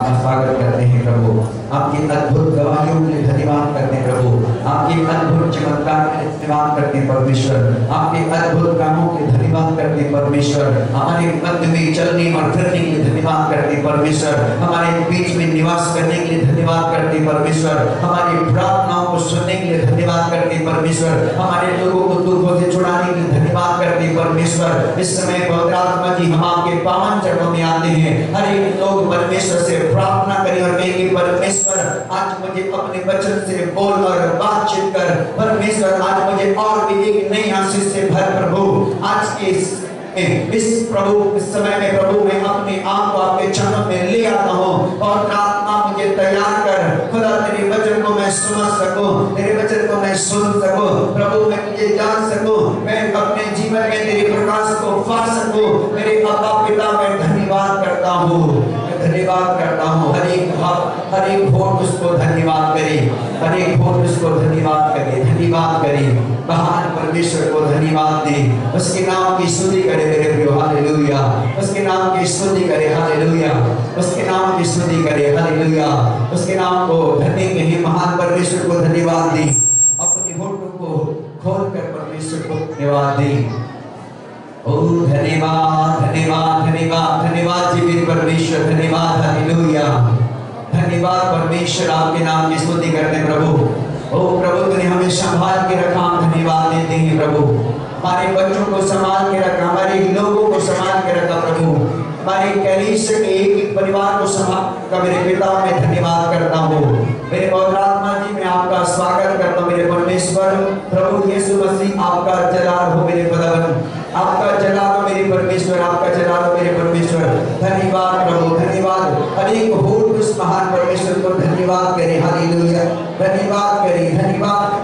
स्वागत करते हैं प्रभु, आपकी अद्भुत गवाहियों के लिए धन्यवाद करते हैं प्रभु, आपके अद्भुत चमत्कार के लिए धन्यवाद करते हैं परमेश्वर, आपके अद्भुत कामों के लिए धन्यवाद करते हैं परमेश्वर, हमारे मध्य में चलने और फिरने के लिए धन्यवाद करते हैं परमेश्वर, हमारे बीच में निवास करने के लिए धन्यवाद करते हैं परमेश्वर, हमारी प्रार्थनाओं को सुनने के लिए धन्यवाद करते हैं परमेश्वर, हमारे लोगों को दुखों से छुड़ाने के लिए धन्यवाद करते हैं परमेश्वर। इस समय पवित्र आत्मा जी हम आपके पावन चरणों में आते हैं। हर एक लोग परमेश्वर से प्रार्थना करें और कहें परमेश्वर आज मुझे अपने वचन से बोल और बातचीत कर परमेश्वर, आज मुझे और भी एक नई आशीष से भर प्रभु। आज के इस प्रभु इस समय में प्रभु मैं अपने आप को आपके चरणों में ले आता हूँ और आत्मा मुझे तैयार कर खुदा, तेरे वचन को मैं समझ सकूं, तेरे वचन को मैं सुन सकूं प्रभु, मैं तुझे जान सकूं, मैं अपने जीवन में तेरे प्रकाश को पा सकूं। मेरे अब्बा पिता मैं धन्यवाद करता हूँ, धन्यवाद करता हूँ। हर एक होठ उसको धन्यवाद करे, हर एक होठ उसको धन्यवाद करे, धन्यवाद करे, महान परमेश्वर को धन्यवाद दे, उसके नाम की स्तुति करे मेरे प्रियो, हालेलुया, उसके नाम की स्तुति करे, हालेलुया, उसके नाम की स्तुति करे, हालेलुया, उसके नाम को धन्य कहे, महान परमेश्वर को धन्यवाद दे, अपने होठों को खोलकर परमेश्वर को धन्यवाद दे। ओ धन्यवाद धन्यवाद धन्यवाद धन्यवाद जीवित परमेश्वर, धन्यवाद, हालेलुया, धन्यवाद परमेश्वर, आपके नाम की स्तुति करते प्रभु। ओ प्रभु तूने हमें संभाल के रखा, धन्यवाद देते हैं प्रभु, हमारे बच्चों को संभाल के रखा, हमारे लोगों को संभाल के रखा प्रभु, हमारे कलीसिया के एक एक परिवार को संभाल कर मेरे पिता मैं धन्यवाद करता हूँ। मेरे पवित्र आत्मा जी मैं आपका स्वागत करता हूँ मेरे परमेश्वर, प्रभु यीशु मसीह आपका जलाल हो मेरे खुदावन, आपका जलाल हो मेरे परमेश्वर, आपका जलाल हो मेरे परमेश्वर। धन्यवाद प्रभु, धन्यवाद, हर एक होठ उस महान परमेश्वर को धन्यवाद करे, हालेलुया, धन्यवाद करे, धन्यवाद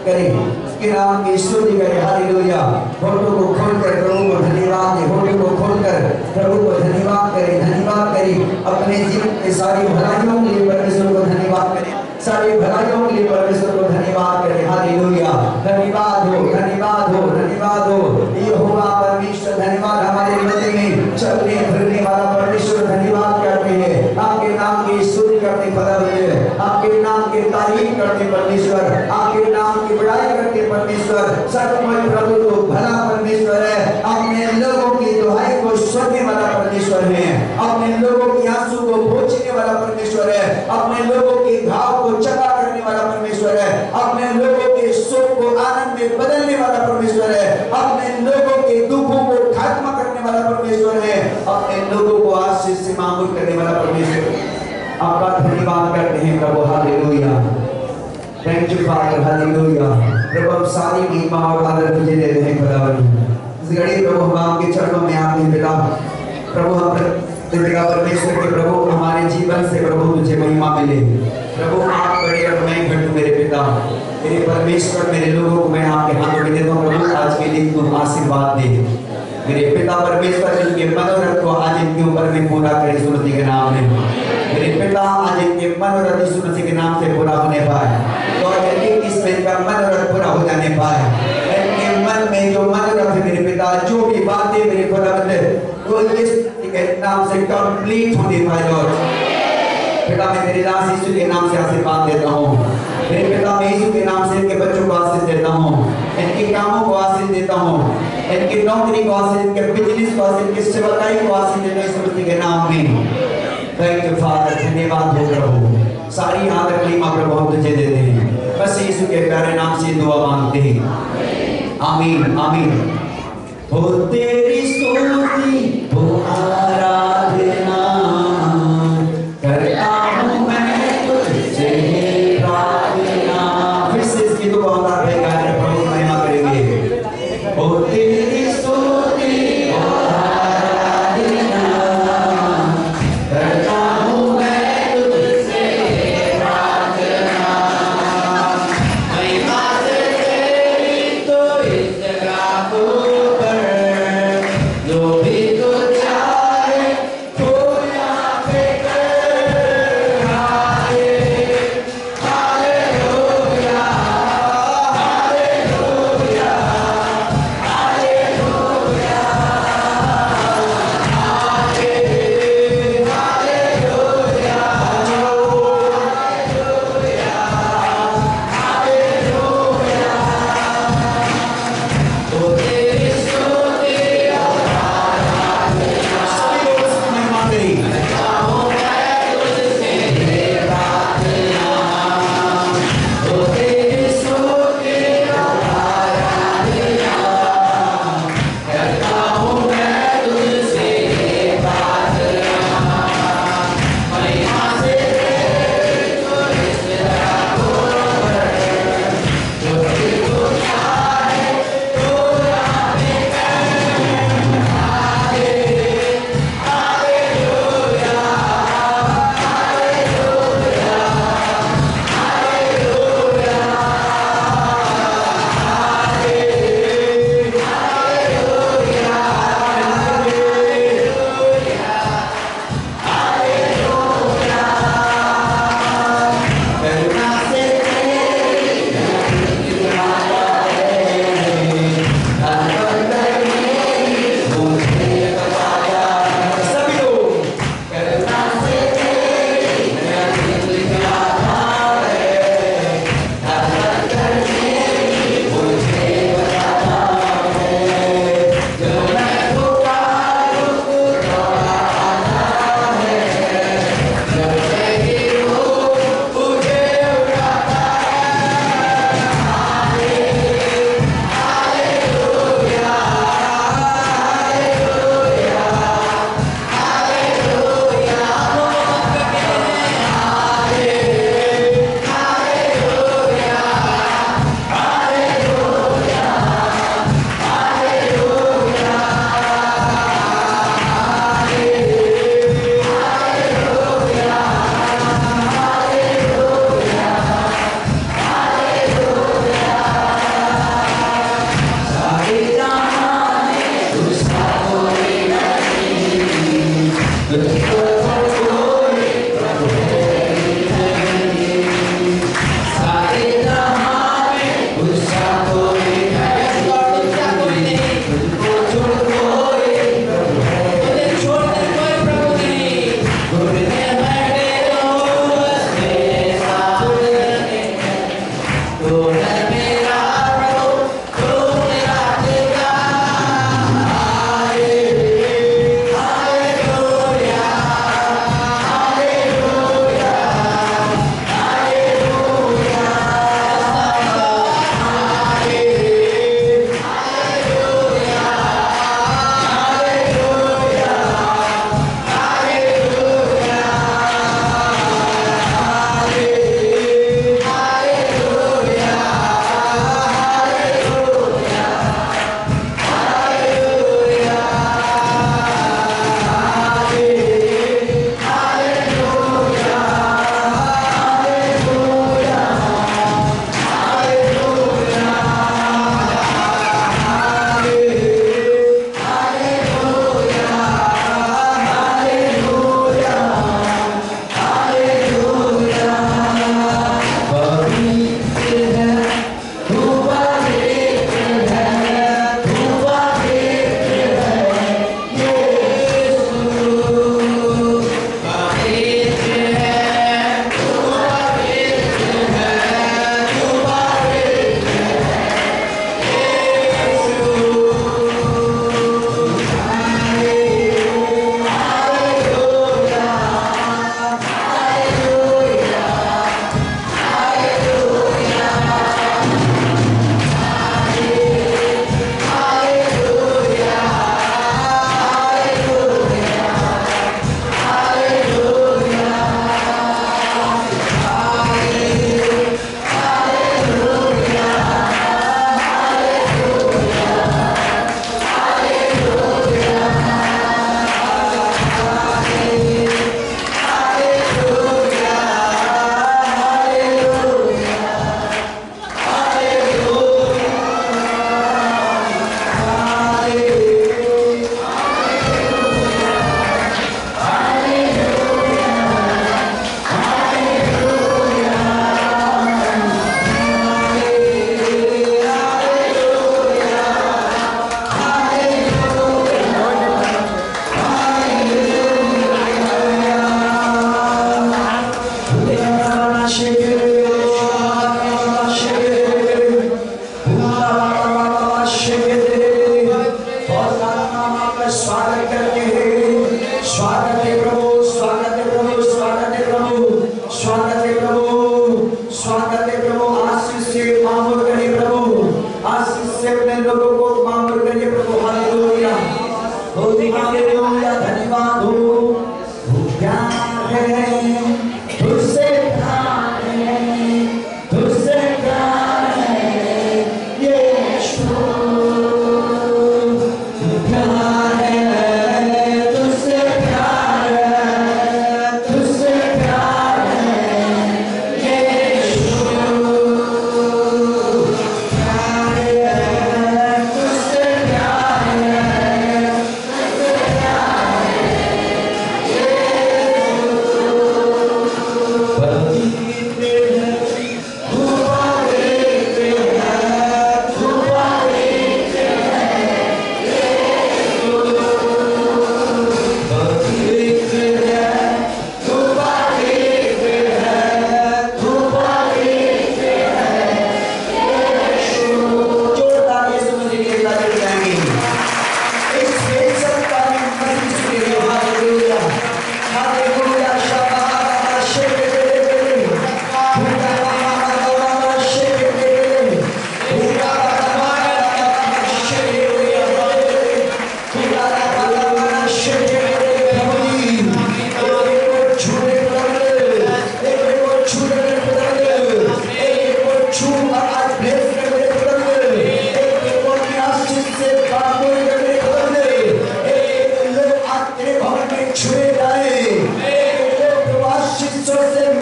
करे, उसके नाम की स्तुति करे, हालेलुया। होठों को खोलकर प्रभु को धन्यवाद दे, होठों को खोलकर प्रभु को धन्यवाद करे, धन्यवाद करे, अपने जीवन की सारी भलाइयों के लिए परमेश्वर को धन्यवाद करे, सारी भलाइयों के लिए परमेश्वर को धन्यवाद करे, हालेलुया। धन्यवाद हो, धन्यवाद हो, धन्यवाद हो, ये होगा परमेश्वर, धन्यवाद हमारे मध्य में चलने फिरने वाला परमेश्वर, धन्यवाद करते हैं, आपके नाम की स्तुति करते खुदावंद, आपके नाम की तारीफ करते परमेश्वर, आपके नाम की बड़ाई करते परमेश्वर। सचमुच प्रभु तो भला परमेश्वर है, अपने लोगों की दुहाई को सुनने वाला परमेश्वर है, अपने लोगों की आंसू को पोंछने वाला परमेश्वर है, अपने लोगों के घाव को चंगा करने वाला परमेश्वर है, अपने लोगों के शोक को आनंद में बदलने वाला परमेश्वर है, अपने लोगों के दुखों को खत्म करने वाला परमेश्वर है, अपने लोगों को आशीष से मामूल करने वाला परमेश्वर। आपका धन्यवाद करते हैं प्रभु, hallelujah, thank you father, hallelujah. प्रभु हम सारी महिमा और आदर तुझे देते हैं खुदावंद। इस घड़ी प्रभु हम आपके चरणों में आते हैं पिता, प्रभु हम पिता परमेश्वर के प्रभु हमारे जीवन से प्रभु तुझे महिमा मिले, प्रभु आप बड़े और मैं घटूं मेरे पिता, मेरे परमेश्वर, मेरे लोगों को मैं आपके हाथों में देता हूँ प्रभु। आज के दिन तुम आशीर्वाद दे मेरे पिता परमेश्वर, इनके मनोरथ को आज इनके ऊपर में पूरा करे यीशु मसीह के नाम में। मेरे पिता आज इनके मनोरथ यीशु मसीह के नाम से पूरा होने पाए, तो इसमें इनका मनोरथ पूरा हो जाने पाए, इनके मन में जो मनोरथ है मेरे पिता, जो भी बातें मेरे खुदावंद वो यीशु के नाम से कंप्लीट होने पाए लॉर्ड। पिता मैं तेरे दास यीशु के नाम से आशीर्वाद देता हूँ, मेरे पिता मैं यीशु के नाम से इनके बच्चों को आशीष देता हूँ, इनके कामों को आशीष देता हूँ, इनकी नौकरी को आशीष, इनके बिजनेस को आशीष, इनकी सेवकाई को आशीष देता हूँ यीशु मसीह के नाम में। थैंक यू फादर, धन्यवाद हो प्रभु, सारी आदर महिमा प्रभु हम तुझे देते हैं, बस यीशु के प्यारे नाम से दुआ मांगते हैं, आमीन आमीन। हो तेरी स्तुति हो आराधना करता हूँ मैं तुझसे प्रार्थना। फिर से इसकी तो बहुत प्रभु महिमा करेंगे। हो तेरी स्तुति हो आराधना करता हूँ मैं तुझसे प्रार्थना, महिमा से तेरी तो इस जगह को जो भी तो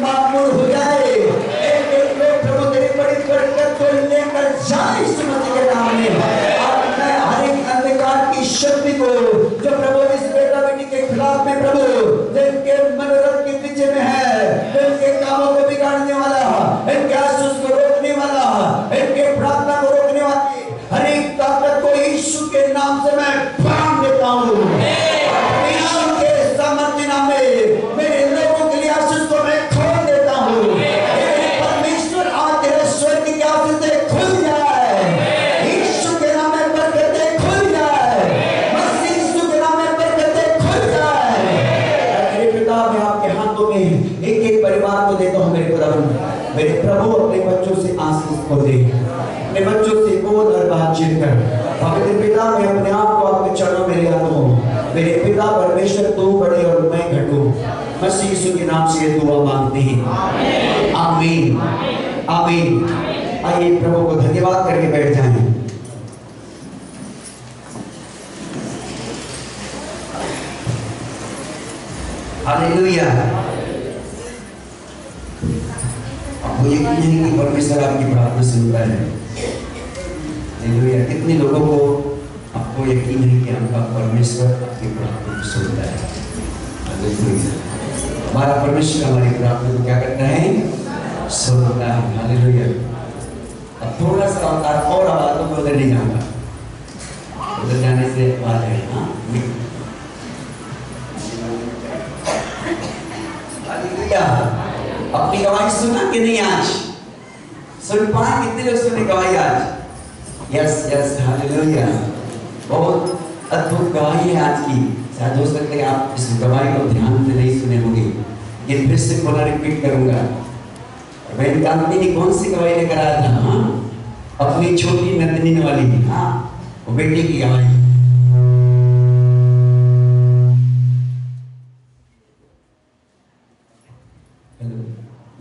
मामूल हो जाए। एक लोग प्रभु तेरी बड़ी बरकत को लेकर जाए यीशु मसीह के नाम में। और मैं हर एक अंधकार की शक्ति को जो प्रभु इस बेटा बेटी के खिलाफ में प्रभु जिनके मनोरथ के पीछे में है, इनके कामों को बिगाड़ने वाला, इनके आशीष को रोकने वाला, इनके प्रार्थना को रोकने वाली हर एक ताकत को यीशु के नाम से मैं बांध देता हूँ। यीशु के सामर्थ्य नाम में मेरे लोगों के लिए आशीष को मैं खोल देता हूँ। परमेश्वर आज तेरे स्वर्ग की आशीष से खुल जाए, यीशु के नाम में बरकतें खुल जाए, मसीह यीशु के नाम में बरकतें खुल जाए। मेरे पिता, मैं आपके हाथों में एक एक परिवार को देता हूँ। मेरे प्रभु अपने बच्चों से आशीष को दे, अपने बच्चों से बोल और बातचीत कर। पवित्र पिता, मैं अपने आप को आपके चरणों में ले आता हूँ। मेरे पिता परमेश्वर, तू बड़े और मैं घटूं। मसीह यीशु के नाम से दुआ मांगते हैं, आमीन आमीन। आइए प्रभु को धन्यवाद करके बैठ जाएं। हालेलुया। आपको यकीन है कि परमेश्वर आपकी प्रार्थना सुनता है। हालेलुया। कितने लोगों को आपको यकीन है कि आपका परमेश्वर आपकी प्रार्थना को सुनता है? हालेलुया। हमारा परमेश्वर हमारी प्रार्थना को क्या करता है? सुनता है। हालेलुया। अब थोड़ा सा और आवाज़ों को उधर नहीं जाऊंगा, उधर जाने से आवाज है। हाँ, हालेलुया। अपनी गवाही सुना कि नहीं? आज सुन पाए? कितने लोग सुने गवाही आज? Yes yes, hallelujah. बहुत अद्भुत गवाही है आज की। शायद हो सकता है आप इस गवाही को ध्यान से नहीं सुने होंगे, ये फिर से बोला रिपीट करूंगा। मैं जानती नहीं कौन सी गवाही लेकर आया था। हाँ, अपनी छोटी नंदिनी वाली, हाँ, वो बेटी की गवाही।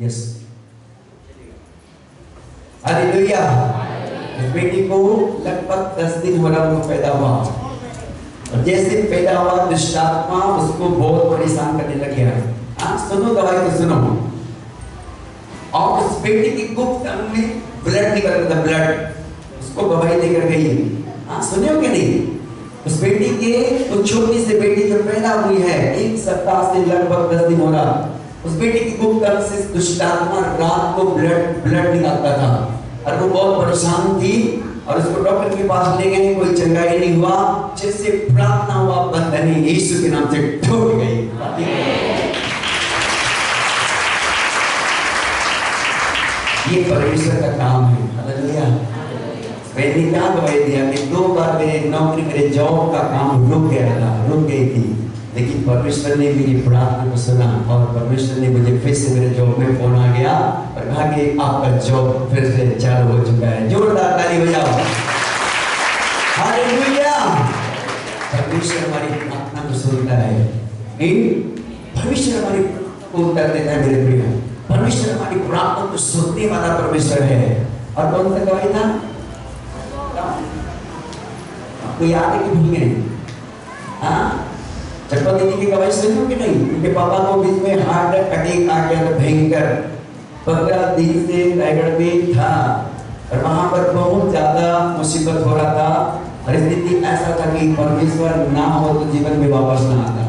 Yes, hallelujah. इस बेटी को लगभग 10 दिन हो रहा वो पैदा हुआ, और जैसे पैदा हुआ दुष्ट आत्मा उसको बहुत परेशान करने लग गया। हाँ, सुनो गवाही तो सुनो। और उस बेटी की गुप्त अंग में ब्लड निकल रहा था, ब्लड। उसको गवाही देकर गई। हाँ, सुने हो कि नहीं? उस बेटी के, तो छोटी सी बेटी जो पैदा हुई है, 1 सप्ताह से लगभग 10 दिन हो रहा, उस बेटी की गुप्त अंग से दुष्ट आत्मा रात को ब्लड निकालता था, और वो बहुत परेशान थी। और उसको डॉक्टर के पास ले गए, कोई चंगाई नहीं हुआ। जैसे प्रार्थना हुआ, बंधनी यीशु के नाम से टूट गई। ये परमेश्वर का काम है। हालेलुया। मैंने क्या गवाही दिया कि 2 बार मेरे नौकरी, मेरे जॉब का काम रुक गई थी, लेकिन परमेश्वर ने मेरी प्रार्थना को सुना, और परमेश्वर ने मुझे फिर से मेरे जॉब में फोन आ गया और कहा कि आपका जॉब फिर से चालू हो चुका है। जोरदार ताली बजाओ। हालेलुया। परमेश्वर हमारी प्रार्थना को सुनता है। परमेश्वर हमारी को उत्तर देता है। मेरे प्रिय, परमेश्वर हमारी प्रार्थना को सुनने वाला परमेश्वर है। और कौन सा गवाही था? आपको याद है कि भूल गए? हाँ, चप्पल दीदी की गवाही सुनी कि नहीं? उनके पापा को बीच में हार्ट अटैक आ गया था भयंकर। 15 दिन से रायगढ़ में था, और वहां पर बहुत ज्यादा मुसीबत हो रहा था। परिस्थिति ऐसा था कि परमेश्वर ना हो तो जीवन में वापस ना आता,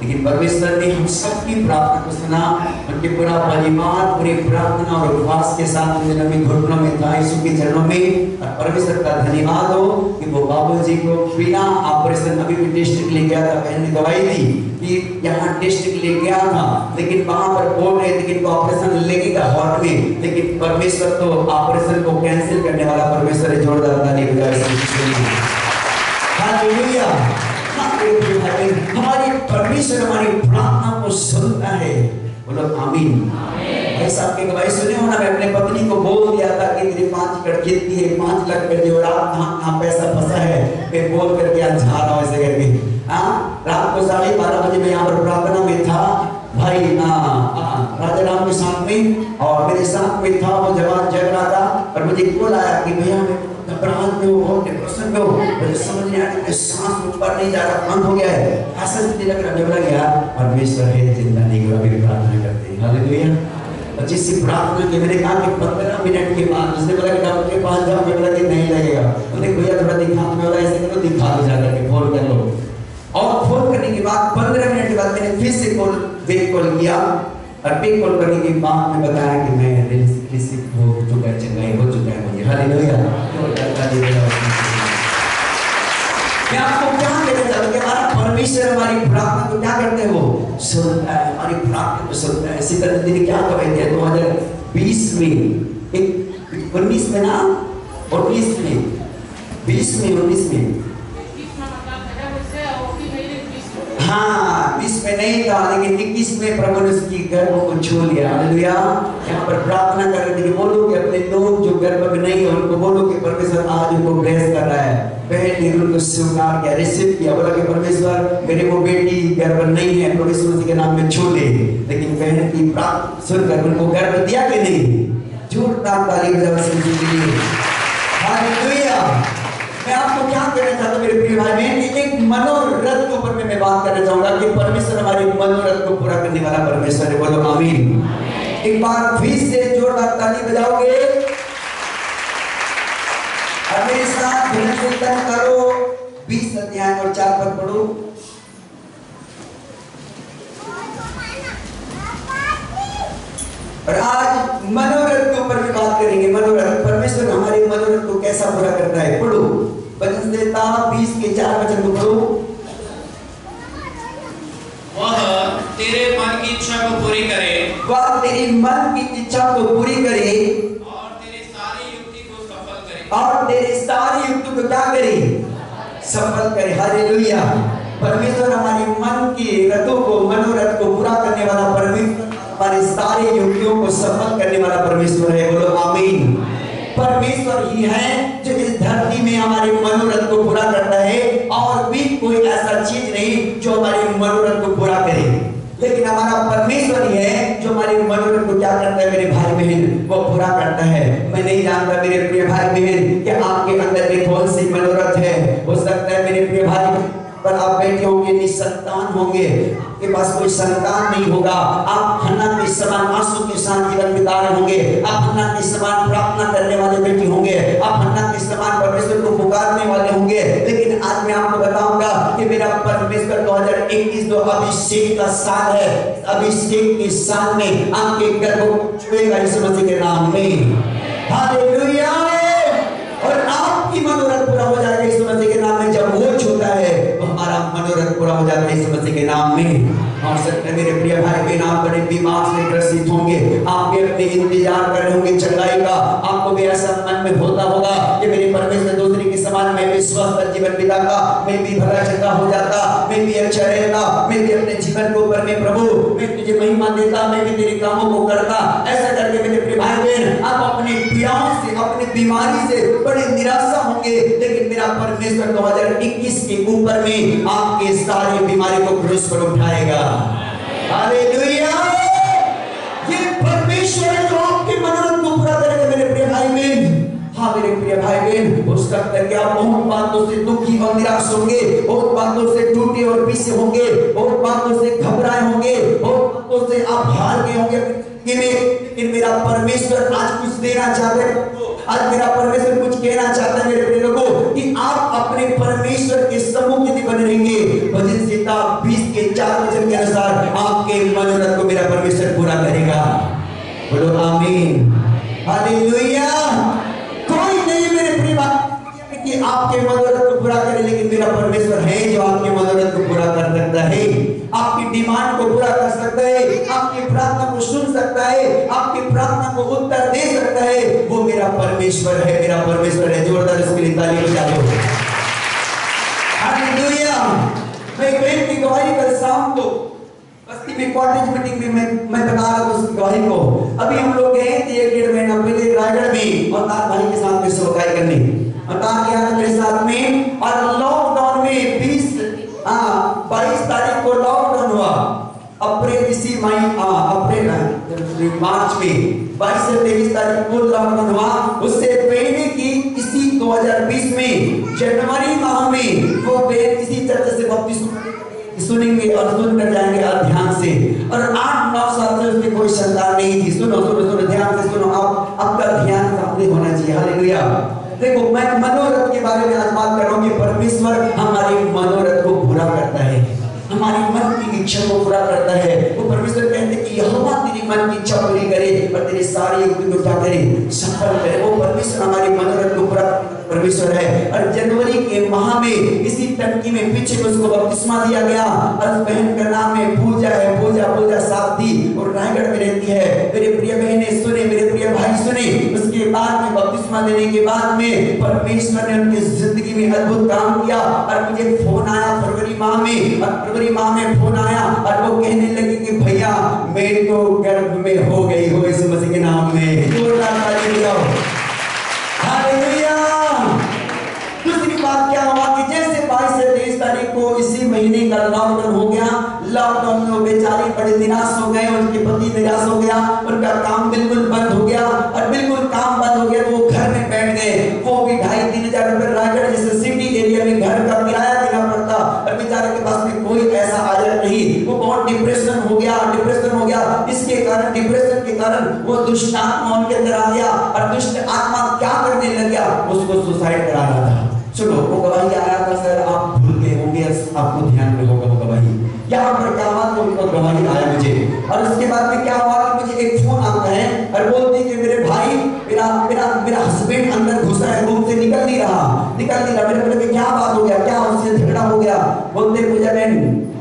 लेकिन परमेश्वर ने हम सबकी प्रार्थना को सुना। उनके पूरा परिवार पूरी प्रार्थना और उपवास के साथ घुटनों में था यीशु के चरणों में। और परमेश्वर का धन्यवाद हो कि वो बाबूजी को बिना ऑपरेशन, अभी भी टेस्ट के लिए गया था, बहन ने गवाही दी कि यहाँ टेस्ट के लिए गया था, लेकिन वहां पर बोल रहे थे कि ऑपरेशन लगेगा हार्ट में, लेकिन परमेश्वर तो ऑपरेशन को कैंसिल करने वाला परमेश्वर है। जोरदार ताली बजाएं। हालेलुया। हमारी परमेश्वर हमारी प्रार्थना को सुनता है। बोलो आमीन। भाई साहब की गवाही सुने हो ना? मैं अपने पत्नी को बोल दिया था कि मेरी 5 एकड़ खेती है, 5 लाख का जोरात कहाँ पैसा फंसा है, फिर बोल करके आज जा रहा हूँ ऐसे करके। हाँ, रात को 12:30 बजे मैं यहाँ पर प्रार्थना में था भाई, राजा राम के साथ में, और मेरे साथ में था वो जवान जग रहा था, और मुझे कॉल आया कि भैया घबराहट में हो, बहुत डिप्रेशन में हो, मुझे समझ नहीं आया कि सांस ऊपर नहीं जा रहा, बंद हो गया है, ऐसा स्थिति लग रहा है। परमेश्वर है, चिंता नहीं करो, मेरी प्रार्थना करते हैं। हालेलुया। अच्छी सी प्रार्थना की। मैंने कहा कि 15 मिनट के बाद उसने बोला कि डॉक्टर के पास जाओ। मैं बोला कि नहीं लगेगा। उन्होंने भैया थोड़ा दिखा, मैं बोला ऐसे करो दिखा दो जाकर के, फोन कर लो। और फोन करने के बाद 15 मिनट के बाद मैंने फिर से बैक कॉल किया और बैक कॉल करने के बाद मैं बताया कि मैं रिसीव हो चुका है, चंगाई हो चुका है मुझे। हालेलुया। मैं आपको क्या कहना चाहता हूं कि हमारा परमेश्वर हमारी प्रार्थना को क्या करते हैं, वो सुनता है, हमारी प्रार्थना को सुनता है। इसी तरह ने क्या कहे थे 2020 में, 19 में ना, 19 में, 20 में, 19 में, हाँ 20 में नहीं था, लेकिन 21 में प्रभु ने उसकी गर्भ को छू लिया। हालेलुया। यहाँ पर प्रार्थना कर रहे थे कि बोलो कि अपने लोग जो गर्भ में नहीं है उनको बोलो कि परमेश्वर आज उनको ब्लेस कर रहा है। बहन ने उनको स्वीकार किया, रिसीव किया, बोला कि परमेश्वर मेरे वो बेटी गर्भ नहीं है, प्रभु यीशु मसीह के नाम में छू ले। लेकिन बहन की प्रार्थना सुनकर उनको गर्भ दिया कि नहीं? जोरदार ताली बजाओ। हालेलुया। मैं आपको क्या कहना चाहता हूं मेरे प्रिय भाई बहन, एक मनोरथ के ऊपर मैं बात करना चाहूंगा कि परमेश्वर हमारे मनोरथ को पूरा करने वाला परमेश्वर है। बोलो आमीन। एक बार फिर से जोरदार ताली बजाओगे और मेरे साथ कीर्तन करो। 20 अध्याय और 4 पद पढ़ो। और आज मनोरथ के ऊपर भी बात करेंगे। मनोरथ, परमेश्वर हमारे मनोरथ को कैसा पूरा करता है। पढ़ो वचन देता 20 के 4 वचन को पढ़ो। वह तेरे मन की इच्छा को पूरी करे, वह तेरी मन की इच्छा को पूरी करे और तेरी सारी युक्ति को सफल करे, और तेरे सारी युक्ति को क्या करे? सफल करे। हालेलुया। परमेश्वर हमारी मन की रथों को, मनोरथ को पूरा करने वाला परमेश्वर, हमारे सारे युक्तियों को सफल करने वाला परमेश्वर है। बोलो आमीन। परमेश्वर ही है जो इस धरती में हमारे मनोरथ को पूरा करता है, और भी कोई ऐसा चीज नहीं जो हमारे मनोरथ को पूरा करे। लेकिन हमारा परमेश्वर ही है जो हमारे मनोरथ को क्या करता है मेरे भाई बहन, वो पूरा करता है। मैं नहीं जानता मेरे प्रिय भाई बहन कि आपके अंदर में कौन सी मनोरथ है। हो सकता है मेरे प्रिय भाई पर आप बैठे होंगे, निसंतान होंगे, आपके पास कोई संतान नहीं होगा, आप हन्ना के समान आंसू के साथ जीवन बिता रहे होंगे, आप हन्ना के समान प्रार्थना करने वाले बेटे होंगे, आप हन्ना के समान परमेश्वर को पुकारने वाले होंगे। लेकिन आज मैं आपको बताऊंगा कि मेरा परमेश्वर 2021 जो अभिषेक का साल है, अभिषेक के साल में आपके गर्भ को छुएगा यीशु मसीह के नाम में। हालेलुया। और आपकी मनोरथ पूरा हो जाएगा यीशु मसीह के नाम में। जब वो छूता है तो हमारा मनोरथ पूरा हो जाता है यीशु मसीह के नाम में। और सकते मेरे प्रिय भाई बहन आप बड़े बीमार से ग्रसित होंगे, आप भी अपने इंतजार कर रहे होंगे चंगाई का, आपको भी ऐसा मन में होता होगा कि मेरे परमेश्वर दूसरे के समान मैं भी स्वस्थ जीवन बिताता, मैं भी भला चंगा हो जाता, मैं भी अच्छा रहता, मैं भी अपने जीवन को ऊपर में प्रभु मैं तुझे महिमा देता, मैं भी तेरे कामों को करता। ऐसा करके मेरे प्रिय भाई बहन आप अपने पीड़ाओं से, अपनी बीमारी से बड़े निराशा होंगे। लेकिन मेरा परमेश्वर 2021 के ऊपर में आपके सारी बीमारी को क्रूस पर उठाएगा। हालेलुया। ये परमेश्वर है जो आपके मनोरथ को पूरा करेगा मेरे प्रिय भाई बहन। हाँ मेरे प्रिय भाई बहन, उस वक्त तक आप बहुत बातों से दुखी और निराश होंगे, बहुत बातों से टूटे और पीछे होंगे, बहुत बातों से घबराए होंगे, बहुत बातों से आप हार गए होंगे कि लेकिन मेरा परमेश्वर आज कुछ देना चाहते हैं। आज मेरा परमेश्वर कुछ कहना चाहता है मेरे प्रिय लोगों कि आप अपने परमेश्वर के सम्मुख यदि बने रहेंगे, भजन संहिता 20 के 4 वचन के अनुसार आपके मनोरथ को मेरा परमेश्वर पूरा करेगा। बोलो आमीन। हालेलुया। कोई नहीं मेरे प्रिय कि आपके मनोरथ को पूरा करे, लेकिन मेरा परमेश्वर है जो आपके मनोरथ को पूरा कर सकता है, आपकी डिमांड को पूरा कर सकता है, आपकी प्रार्थना को सुन सकता है, आपकी प्रार्थना को उत्तर दे सकता है। वो मेरा परमेश्वर है, मेरा परमेश्वर है। जोरदार इसके लिए ताली बजा दो। हालेलुया। मैं एक बहन की गवाही कल शाम को बस्ती में कॉलेज मीटिंग में मैं बता रहा था उसकी गवाही को। अभी हम लोग गए थे 1-1.5 महीना पहले रायगढ़ में और तार भाई के साथ में सेवकाई करने, तार गया मेरे साथ में। और लॉकडाउन में 22 तारीख को लॉकडाउन हुआ। अप्रैल मार्च में 22 से 23 तारीख को लॉकडाउन हुआ। उससे पहले की इसी 2020 में जनवरी माह में वो बेन इसी तरह से बपतिस्मा सुनेंगे और सुनकर जाएंगे ध्यान से। और 8-9 साल से उसकी कोई संतान नहीं थी। सुनो सुनो सुनो, ध्यान से सुनो, आप आपका ध्यान सामने होना चाहिए। हालेलुया। देखो, मैं मनोरथ के बारे में आज बात कर रहा हूँ कि परमेश्वर हमारे मनोरथ को पूरा करता है, हमारी मन की इच्छा को पूरा करता है। वो परमेश्वर कहते हैं कि यहोवा तेरी मन की इच्छा पूरी करे और तेरे सारे युक्ति को क्या करे, सफल करे। वो परमेश्वर हमारे मनोरथ को पूरा परमेश्वर है। और जनवरी के माह में इसी टंकी में पीछे उसको बपतिस्मा दिया गया और उस बहन का नाम है पूजा है। पूजा साथी और रायगढ़ में रहती है। मेरे प्रिय बहनें सुने, मेरे प्रिय भाई सुने, उसके बाद में बपतिस्मा लेने के बाद में परमेश्वर ने उनकी जिंदगी में अद्भुत काम किया। और मुझे फोन आया फरवरी माह में फोन आया और वो कहने लगी कि भैया मेरे तो गर्भ में हो गई हो इस मसीह के नाम में। जोरदार ताली बजाओ। हालेलुया। दूसरी बात क्या हुआ कि जैसे 22 से 23 तारीख को इसी महीने का लॉकडाउन हो गया, लॉकडाउन में बेचारी बड़े निराश हो गए, उनके पति निराश हो गया, उनका काम बिल्कुल बंद हो गया। और बिल्कुल काम बंद हो गया तो वो घर में बैठ गए। वो भी 2,500-3 हजार रुपए रायगढ़ जैसे सिटी एरिया में घर का किराया देना पड़ता और बेचारे के पास में कोई ऐसा आदत नहीं। वो बहुत डिप्रेशन हो गया। इसके कारण, डिप्रेशन के कारण वो दुष्ट आत्मा उनके अंदर आ गया और दुष्ट आत्मा क्या करने लग गया, उसको सुसाइड करा रहा था। सुनो, वो गवाही आया था, सर आप भूल गए होंगे, आपको ध्यान में होगा वो गवाही। यहाँ पर क्या हुआ तो उनको गवाही आया मुझे। और उसके बाद में क्या हुआ कि मुझे एक फोन आता है और बोलती कि मेरे भाई मेरा हस्बैंड अंदर घुसा है, रूम से निकल नहीं रहा। मेरे बोले क्या बात हो गया, क्या उससे झगड़ा हो गया? बोलते पूजा बहन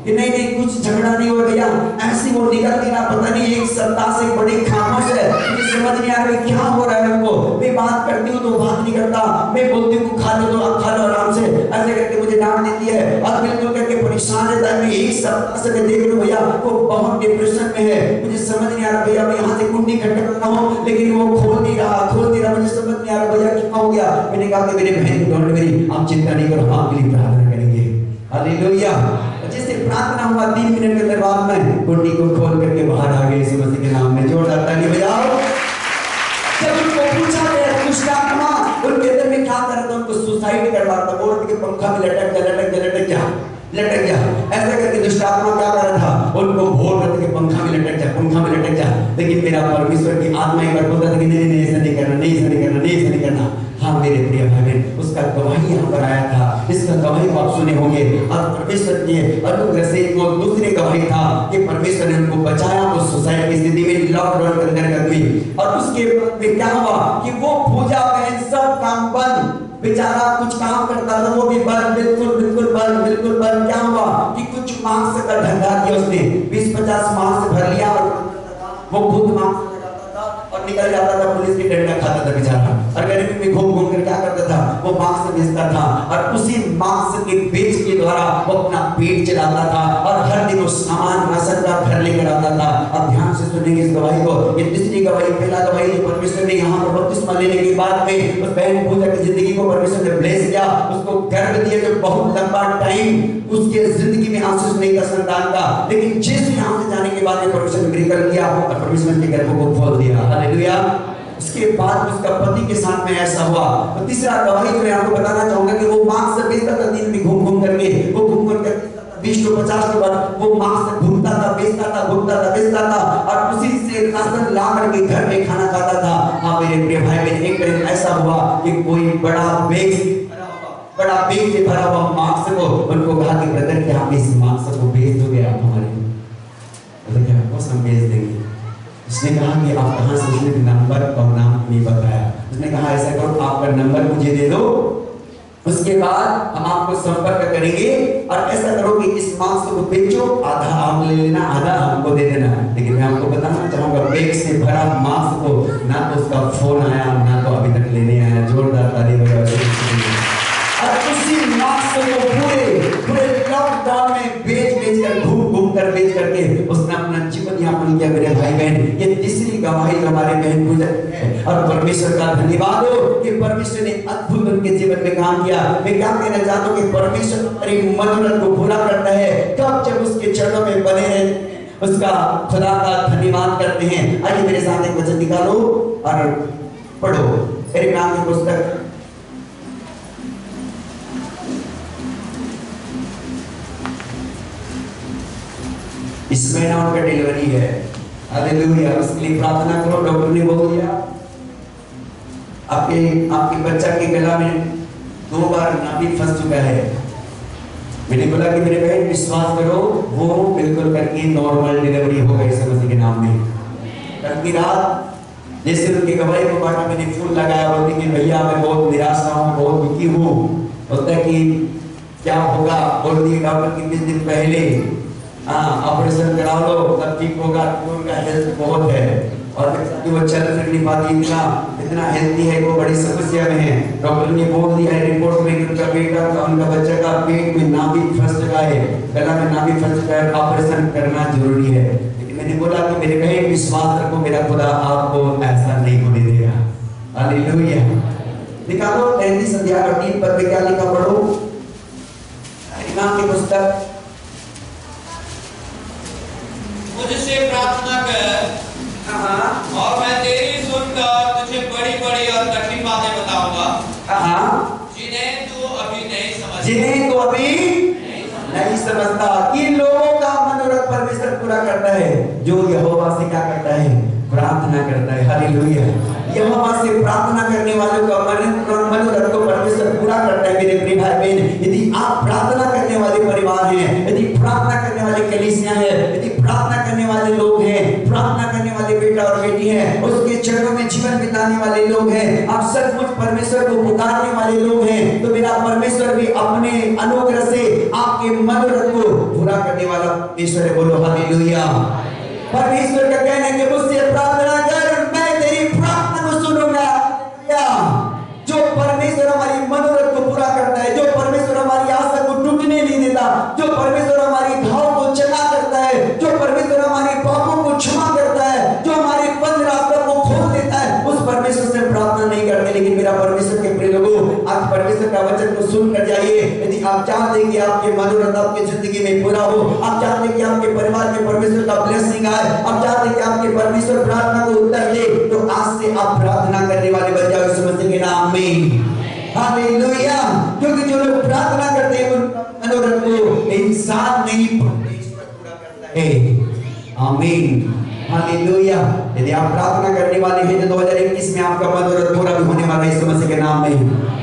कि नहीं कुछ झगड़ा नहीं हुआ भैया, ऐसी वो निकल नहीं रहा, पता नहीं एक सप्ताह से बड़ी खामोश है, मुझे समझ नहीं आ रहा क्या हो रहा है उनको। मैं बात करती हूँ तो बात नहीं करता, मैं बोलती हूँ खा लो तो आप खा लो आराम से, ऐसे करके मुझे डांट देती है और बिल्कुल करके परेशान रहता है। मैं एक सप्ताह से मैं देख रहा हूँ भैया वो बहुत डिप्रेशन में है, मुझे समझ नहीं आ रहा भैया, मैं यहाँ से कुंडी खटखटाता हूँ लेकिन वो खोल नहीं रहा, मुझे समझ नहीं आ रहा भैया क्या हो गया। मैंने कहा कि मेरे बहन डोंट वरी, आप चिंता नहीं करो, हम आपके लिए प्रार्थना करेंगे। हालेलुया। जैसे प्रार्थना हुआ 3 मिनट के बाद में कुंडी को खोल करके बाहर आ गए यीशु मसीह के नाम में। जोरदार ताली बजाओ। जब उनको पूछा गया दुष्ट आत्मा उनके अंदर में क्या कर रहा था, उनको सुसाइड कर रहा था, बोर्ड के पंखा में लटक गया। ऐसा करके दुष्ट आत्मा क्या कर रहा था, उनको बोल रहा था कि पंखा में लटक जा। लेकिन मेरा परमेश्वर की आत्मा एक बार बोलता था कि नहीं ऐसा नहीं करना। हाँ मेरे प्रिय भाई बहन, उसका गवाही यहाँ पर आया था, इसका गवाही को आप सुने होंगे। और परमेश्वर के अनुग्रह से वो दूसरी गवाही था कि परमेश्वर ने उनको बचाया उस सुसाइड की स्थिति में, लॉकडाउन के अंदर में। और उसके बाद में क्या हुआ कि वो पूजा बहन सब काम बंद, बेचारा कुछ काम करता था वो भी बंद, बिल्कुल बंद। क्या हुआ कि कुछ मांस का धंधा किया उसने, 20-50 मांस भर लिया और वो खुद मांस और निकल जाता था, पुलिस की डंडा खाता था बेचारा। और गरीबी में घूम कर क्या करता था, वो मांस बेचता था और उसी मांस के बेच के द्वारा वो अपना पेट चलाता था और हर दिन वो सामान राशन का घर लेकर आता था। अब ध्यान से सुनेंगे इस गवाही को। ये तीसरी गवाही, पहला गवाही जो परमेश्वर ने यहाँ पर बपतिस्मा लेने के बाद में उस बहन पूजा की जिंदगी को परमेश्वर ने ब्लेस किया, उसको गर्भ दिया जो बहुत लंबा टाइम उसके जिंदगी में आशीष नहीं था संतान का। लेकिन जैसे यहाँ से जाने के बाद में परमेश्वर ने मिरेकल किया और परमेश्वर के गर्भ को खोल दिया। हालेलुया। उसके बाद उसका पति के साथ में ऐसा हुआ। तो तीसरा गवाही मैं आपको बताना चाहूंगा कि वो मांस से बेचता था, दिन में घूम करके 20-50 के बाद वो मांस घूमता था, बेचता था और उसी से राशन ला करके घर में खाना खाता था। हाँ मेरे प्रिय भाई बहन, एक दिन ऐसा हुआ कि कोई बड़ा बेग से भरा हुआ मांस को उनको कहा कि ब्रदर क्या आप इस मांस को बेच दोगे आप हमारे? हम बेच देंगे। उसने कहा कि आप कहाँ से? उसने नंबर और नाम नहीं बताया। उसने कहा ऐसा करो आपका नंबर मुझे दे दो, उसके बाद हम आपको संपर्क करेंगे और ऐसा करो कि इस मांस को बेचो, आधा आप ले लेना, आधा हमको दे देना। लेकिन मैं आपको बताना चाहूंगा बेग से भरा मांस को ना तो उसका फोन आया ना तो अभी तक लेने आया। जोरदार ताली बजाओ। और उसी मांस को पूरे लॉकडाउन में बेच कर घूम कर बेच करके उसने अपना जीवन यापन किया। मेरे भाई बहन, ये तीसरी गवाही हमारे बहन पूजा है और परमेश्वर का धन्यवाद हो कि परमेश्वर ने अद्भुत उनके जीवन में काम किया। मैं क्या कहना चाहता हूँ कि परमेश्वर हमारी मनोरथ को पूरा करता है कब? जब उसके चरणों में बने रहे, उसका खुदा का धन्यवाद करते हैं। आइए मेरे साथ एक वचन निकालो और पढ़ो। मेरे नाम की पुस्तक इस महीना उनका डिलीवरी है। हालेलुया, उसके लिए प्रार्थना करो। डॉक्टर ने बोल दिया आपके बच्चा के गला में 2 बार नाभि फंस चुका है। मैंने बोला कि मेरे बहन विश्वास करो, वो बिल्कुल करके नॉर्मल डिलीवरी होगा यीशु मसीह के नाम में। कल की रात जैसे उनके गवाही को बांटा, मैंने फूल लगाया, बोलती कि भैया मैं बहुत निराश हूँ, बहुत दुखी हूँ, बोलता है कि क्या होगा, बोल दिए डॉक्टर कि 20 दिन पहले ऑपरेशन करा लो तब ठीक होगा, उनका हेल्थ बहुत है और वो चल फिर नहीं पाती, इतना हेल्थी है, वो बड़ी समस्या में है। डॉक्टर ने बोल दिया है रिपोर्ट में कि उनका बेटा का उनका बच्चा का पेट में नाभि फंस चुका है, गला में नाभि फंस चुका है, ऑपरेशन करना जरूरी है। लेकिन मैंने बोला कि मेरे बहन विश्वास रखो, मेरा खुदा आपको ऐसा नहीं होने देगा। हालेलुया। निकालो 33 अध्याय और 3 पद में क्या लिखा पढ़ो, इमाम की पुस्तक। मुझसे प्रार्थना कर और मैं तेरी सुनकर तुझे बड़ी बड़ी और कठिन बातें बताऊंगा, जिन्हें तू अभी नहीं समझता। किन लोगों का मनोरथ परमेश्वर पूरा करता है? जो यहोवा से क्या करता है? प्रार्थना करता है। हालेलुया। यहोवा से प्रार्थना करने वालों का मनोरथ को परमेश्वर पूरा करता है। मेरे प्रिय भाई बहन, यदि आप प्रार्थना करने वाले परिवार हैं, यदि प्रार्थना करने वाले कलीसियां हैं, यदि प्रार्थना करने वाले लोग हैं, प्रार्थना करने वाले बेटा और बेटी हैं, उसके चरणों में जीवन बिताने वाले लोग हैं, आप सचमुच परमेश्वर को पुकारने वाले लोग हैं, तो मेरा परमेश्वर भी अपने अनुग्रह से आपके मनोरथ को पूरा करने वाला परमेश्वर है। बोलो हालेलुया। परमेश्वर का कहना है कि मुझसे प्रार्थना कर, मैं तेरी प्रार्थना को सुनूंगा। जो परमेश्वर हमारी मनोरथ को पूरा करता है, जो परमेश्वर हमारी आशा को टूटने नहीं देता, जो परमेश्वर हमारी घाव को चंगा करता है, जो परमेश्वर हमारे पापों को क्षमा करता है, जो हमारे बंद रास्तों को खोल देता है, उस परमेश्वर से प्रार्थना नहीं करते। लेकिन मेरा परमेश्वर के प्रिय लोगों, आज परमेश्वर का वचन को सुनकर जाइए। यदि आप चाहते हैं कि आपके मनोरथ आपकी जिंदगी में पूरा हो, आप चाहते हैं कि आपके परिवार में परमेश्वर का ब्लेसिंग आए, आप चाहते हैं कि आपके परमेश्वर प्रार्थना को उत्तर दे, तो आज से आप प्रार्थना करने वाले बन जाओ यीशु मसीह के नाम में। हालेलुया। क्योंकि जो लोग प्रार्थना करते हैं उनका मनोरथ को इंसान नहीं परमेश्वर पूरा करता है। आमीन। हालेलुया। यदि आप प्रार्थना करने वाले हैं तो 2021 में आपका मनोरथ पूरा भी होने वाला है यीशु मसीह के नाम में।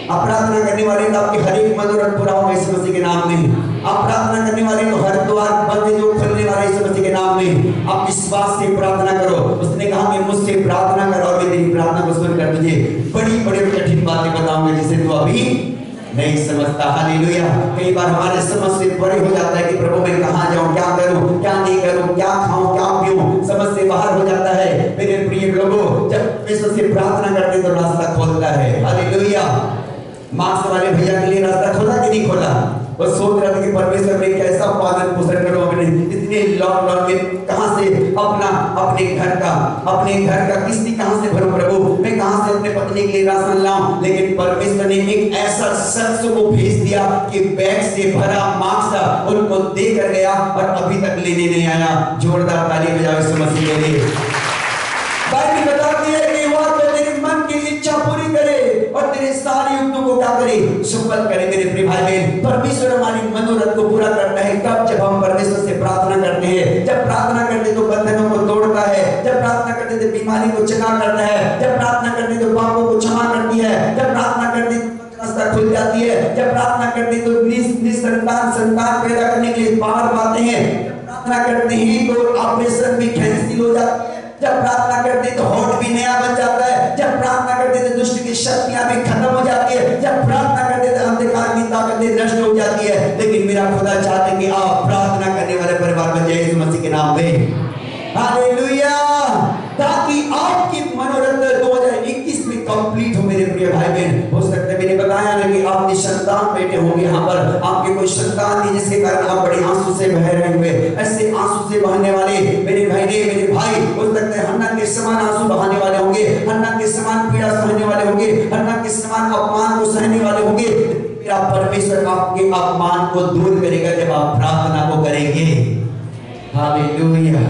आप प्रार्थना करने वाले तो आपके हर एक मनोरथ पूरा होगा यीशु मसीह के नाम में। आप प्रार्थना करने वाले तो हर द्वार बंद जो खुलने वाला है यीशु मसीह के नाम में। आप विश्वास से प्रार्थना करो। उसने कहा कि मुझसे प्रार्थना कर और मैं तेरी प्रार्थना को सुनकर तुझे बड़ी बड़ी कठिन बातें बताऊंगा जिसे तू अभी नहीं समझता। हालेलुया। कई बार हमारे समझ से परे हो जाता है कि प्रभु मैं कहाँ जाऊं, क्या करूं, क्या नहीं करूं, क्या खाऊं, क्या पीऊं, समझ से बाहर हो जाता है। मेरे प्रिय लोगों, जब परमेश्वर से प्रार्थना करते तो रास्ता खोलता है। हालेलुया। मार्क्स वाले भैया के लिए रास्ता खोला कि नहीं खोला? वो सोच रहा था कि परमेश्वर में कैसा पालन पोषण करूं, अपने इतने लॉकडाउन में कहां से अपने घर का किस्ती कहां से भरूं प्रभु, मैं कहां से अपने पत्नी के लिए राशन लाऊं। लेकिन परमेश्वर ने एक ऐसा शख्स को भेज दिया कि बैग से भरा मार्क्स उनको देकर गया और अभी तक लेने नहीं आया। जोरदार ताली बजाओ यीशु मसीह के लिए। बाइबल बताती है कि वह तो तेरे मन की इच्छा पूरी करे और तेरे सारी युक्तों को क्या करे? सफल करे। मेरे प्रिय भाई बहन, परमेश्वर हमारी मनोरथ को पूरा करता है कब? जब हम परमेश्वर से प्रार्थना करते हैं। जब प्रार्थना करते तो बंधनों को तोड़ता है, जब प्रार्थना करते तो बीमारी को चंगा करता है, जब प्रार्थना करते तो पापों को क्षमा करती है, जब प्रार्थना करते तो रास्ता खुल जाती है, जब प्रार्थना करते तो संतान पैदा करने के लिए बाहर पाते हैं, जब प्रार्थना करते हैं तो ऑपरेशन भी कैंसिल हो जाती है, जब प्रार्थना करते तो होठ भी नया बन जाता है, जब प्रार्थना करते तो दुष्ट की शक्तियां भी खत्म हो जाती है, जब प्रार्थना करते तो अंधकार की ताकतें नष्ट हो जाती है। लेकिन मेरा खुदा चाहते कि आप प्रार्थना करने वाले परिवार बन जाए यीशु मसीह के नाम में। हालेलुया। ताकि आपकी मनोरथ 2021 में कंप्लीट हो। मेरे प्रिय भाई बहन, हो सकता है मैंने बताया ना कि आप निसंतान बैठे होंगे यहाँ पर, आपके कोई संतान नहीं जिसके कारण आप बड़े आंसू से बह रहे हुए। ऐसे आंसू से बहने वाले मेरे भाई हो सकता है हन्ना के समान आंसू बहाने वाले होंगे, हन्ना के समान पीड़ा सहने वाले होंगे, हन्ना के समान अपमान को सहने वाले होंगे। मेरा परमेश्वर आपके अपमान को दूर करेगा जब आप प्रार्थना को करेंगे। हालेलुया।